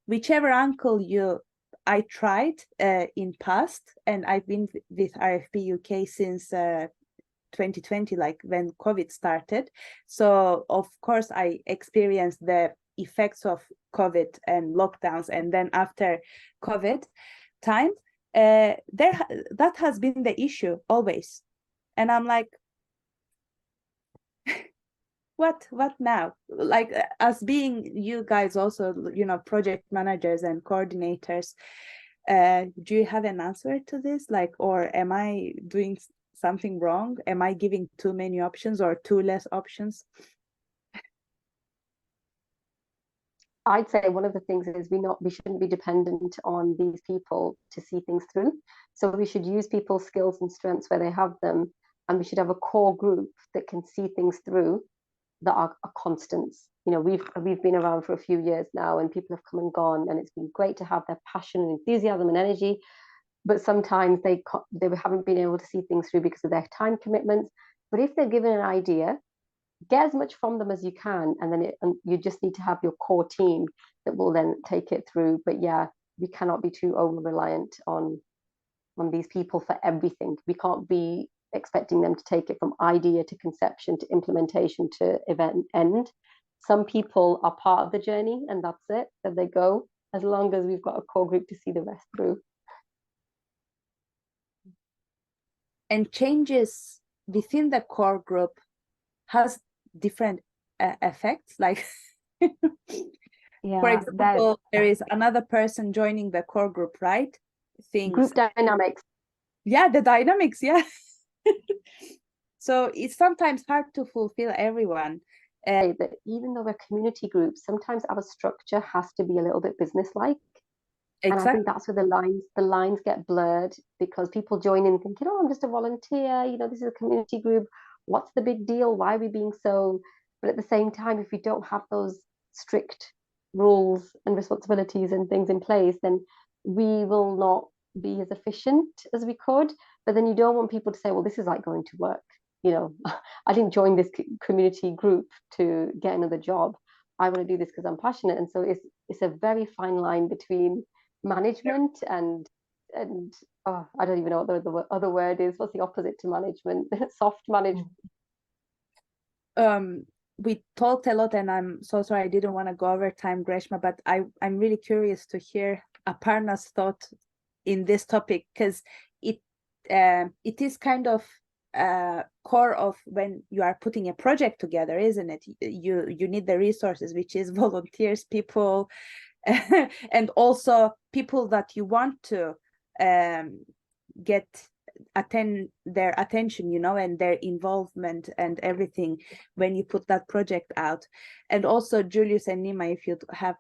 Whichever angle I tried in past, and I've been with RfPUK since 2020, like when COVID started. So of course I experienced the effects of COVID and lockdowns, and then after COVID time, that has been the issue always. And I'm like, what now? Like, as being you guys also, project managers and coordinators, do you have an answer to this? Like, or am I doing something wrong? Am I giving too many options or too less options? I'd say one of the things is we shouldn't be dependent on these people to see things through. So we should use people's skills and strengths where they have them, and we should have a core group that can see things through, that are constants. We've been around for a few years now, and people have come and gone, and it's been great to have their passion and enthusiasm and energy. but sometimes they haven't been able to see things through because of their time commitments. But if they're given an idea, get as much from them as you can, and then you just need to have your core team that will then take it through. But yeah, we cannot be too over reliant on these people for everything. We can't be expecting them to take it from idea to conception to implementation to event end. Some people are part of the journey and that's it, that they go, as long as we've got a core group to see the rest through. And changes within the core group has different effects. Like, Yeah, for example, there is another person joining the core group, right? Group dynamics. Yeah, the dynamics, yeah. So it's sometimes hard to fulfill everyone. That even though we're community groups, sometimes our structure has to be a little bit business-like. Exactly. And I think that's where the lines get blurred, because people join in thinking, oh, I'm just a volunteer, you know, this is a community group. What's the big deal? Why are we being so? But at the same time, if we don't have those strict rules and responsibilities and things in place, then we will not be as efficient as we could. But then you don't want people to say, well, this is like going to work. You know, I didn't join this community group to get another job. I want to do this because I'm passionate. And so it's a very fine line between management and oh, I don't even know what the other word is. What's the opposite to management? Soft management. We talked a lot, and I'm so sorry I didn't want to go over time, Greshma, but I'm really curious to hear Aparna's thought in this topic, because it is kind of core of when you are putting a project together, isn't it? You need the resources, which is volunteers, people, and also people that you want to get their attention, you know, and their involvement and everything when you put that project out. And also Julius and Nima, if you have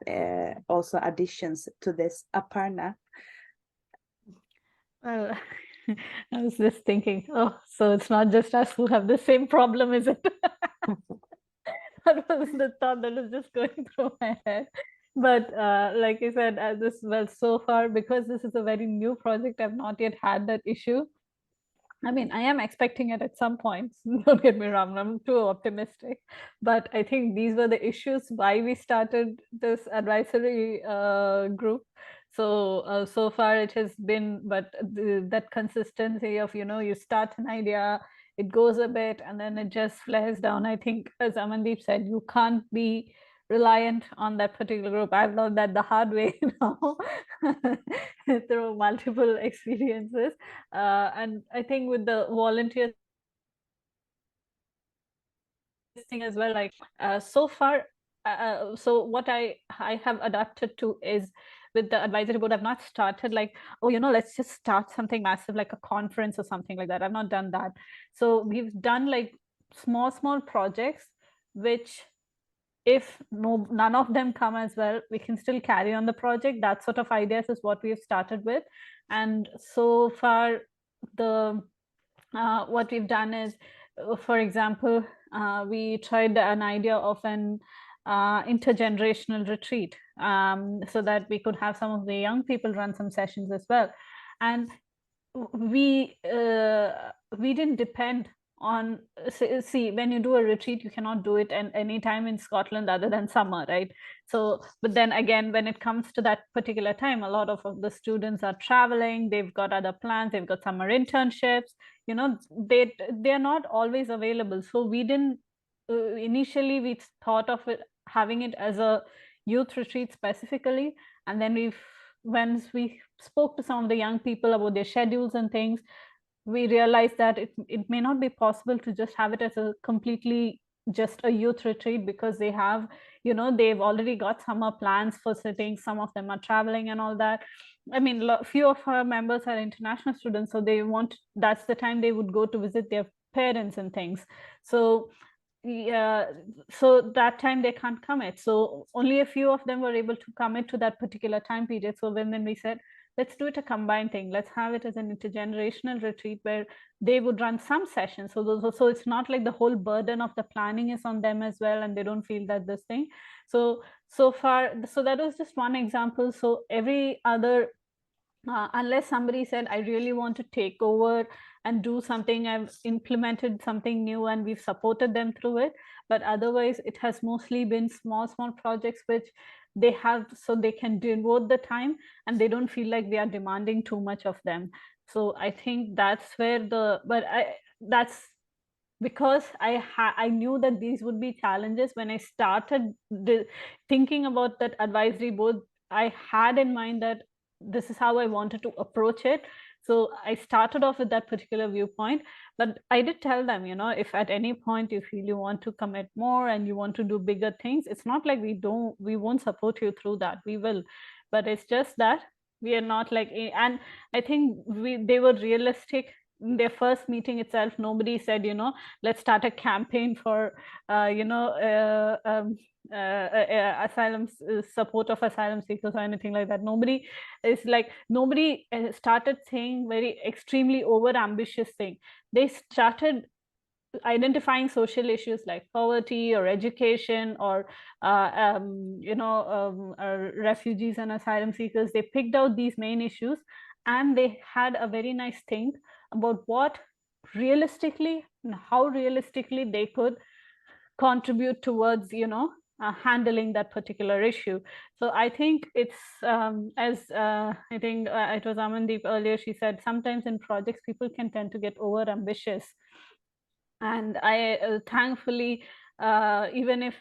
also additions to this. Aparna. Well, I was just thinking, oh, so it's not just us who have the same problem, is it? That was the thought that was just going through my head. But like I said, so far, because this is a very new project, I've not yet had that issue. I mean, I am expecting it at some point. Don't get me wrong, I'm too optimistic. But I think these were the issues why we started this advisory group. So so far it has been, but that consistency of, you know, you start an idea, it goes a bit, and then it just flares down. I think, as Amandeep said, you can't be reliant on that particular group. I've learned that the hard way now through multiple experiences. And I think with the volunteer thing as well, like so far, so what I have adapted to is, with the advisory board, I've not started like, oh, you know, let's just start something massive like a conference or something like that. I've not done that. So we've done like small projects, which if none of them come as well, we can still carry on the project. That sort of ideas is what we have started with. And so far, the what we've done is, for example, we tried an idea of an intergenerational retreat, so that we could have some of the young people run some sessions as well. And we didn't depend on, see, when you do a retreat, you cannot do it any time in Scotland other than summer, right? So, but then again, when it comes to that particular time, a lot of the students are traveling, they've got other plans, they've got summer internships, you know, they're not always available. So we didn't, initially we thought of it, having it as a youth retreat specifically, and then once we spoke to some of the young people about their schedules and things, we realized that it may not be possible to just have it as a completely just a youth retreat, because they have, you know, they've already got summer plans for sitting, some of them are traveling and all that. I mean, few of our members are international students, so that's the time they would go to visit their parents and things. So yeah, so that time they can't commit. So only a few of them were able to commit to that particular time period. So then we said, let's do it a combined thing. Let's have it as an intergenerational retreat where they would run some sessions. So it's not like the whole burden of the planning is on them as well, and they don't feel that this thing. So far, so that was just one example. So every other unless somebody said, I really want to take over and do something, I've implemented something new and we've supported them through it. But otherwise, it has mostly been small projects which they have, so they can devote the time and they don't feel like we are demanding too much of them. So I think that's where that's because I knew that these would be challenges when I started thinking about that advisory board. I had in mind that this is how I wanted to approach it. So I started off with that particular viewpoint, but I did tell them, you know, if at any point you feel you want to commit more and you want to do bigger things, it's not like we won't support you through that. We will, but it's just that we are not like, and I think they were realistic. In their first meeting itself, nobody said, you know, let's start a campaign for, asylum support of asylum seekers or anything like that. Nobody started saying very extremely over ambitious thing. They started identifying social issues like poverty or education or refugees and asylum seekers. They picked out these main issues and they had a very nice think about what realistically and how realistically they could contribute towards, you know, handling that particular issue. So I think it's I think it was Amandeep earlier, she said sometimes in projects people can tend to get over ambitious, and I thankfully even if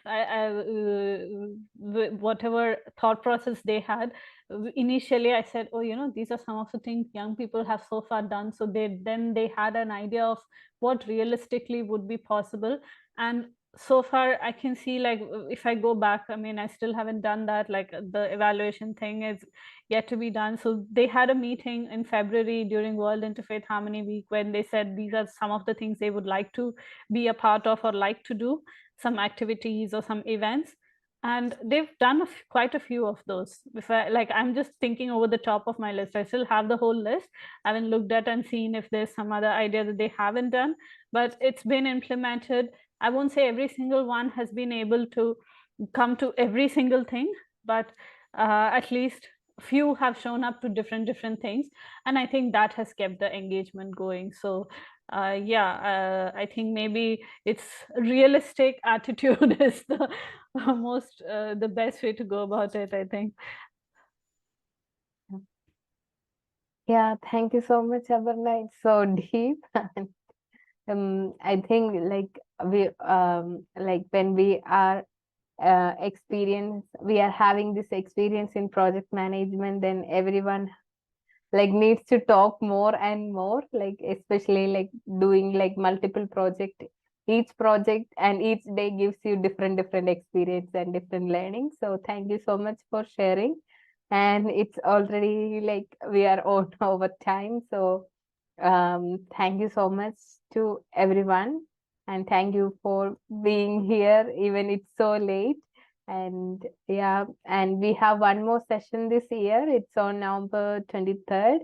whatever thought process they had initially, I said, oh, you know, these are some of the things young people have so far done. So they had an idea of what realistically would be possible. And so far I can see, like, if I go back, I mean, I still haven't done that, like the evaluation thing is yet to be done. So they had a meeting in February during World Interfaith Harmony Week when they said these are some of the things they would like to be a part of or like to do, some activities or some events. And they've done quite a few of those. If I'm just thinking over the top of my list. I still have the whole list. I haven't looked at and seen if there's some other idea that they haven't done, but it's been implemented. I won't say every single one has been able to come to every single thing, but at least few have shown up to different things. And I think that has kept the engagement going. So I think maybe it's realistic attitude is the most the best way to go about it, I think. Yeah, thank you so much, Abarna. It's so deep. I think when we are we are having this experience in project management, then everyone needs to talk more and more, especially doing multiple project. Each project and each day gives you different experience and different learning. So thank you so much for sharing. And it's already we are on over time. So thank you so much to everyone. And thank you for being here, even it's so late. And yeah, and we have one more session this year. It's on November 23rd.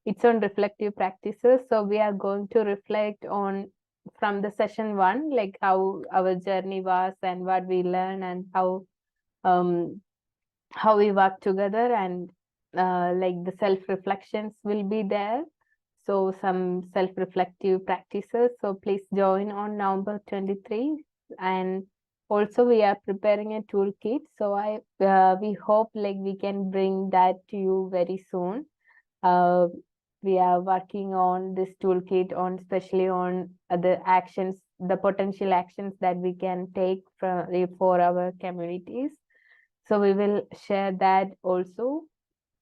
It's on reflective practices. So we are going to reflect on from the session 1, like how our journey was and what we learned and how we work together, and the self-reflections will be there. So some self-reflective practices. So please join on November 23. And also we are preparing a toolkit. So we hope we can bring that to you very soon. We are working on this toolkit especially on the actions, the potential actions that we can take for our communities. So we will share that also,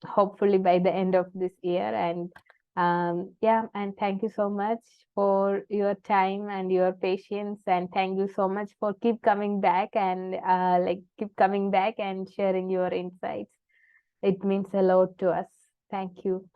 hopefully by the end of this year. And and thank you so much for your time and your patience, and thank you so much for keep coming back and sharing your insights. It means a lot to us. Thank you.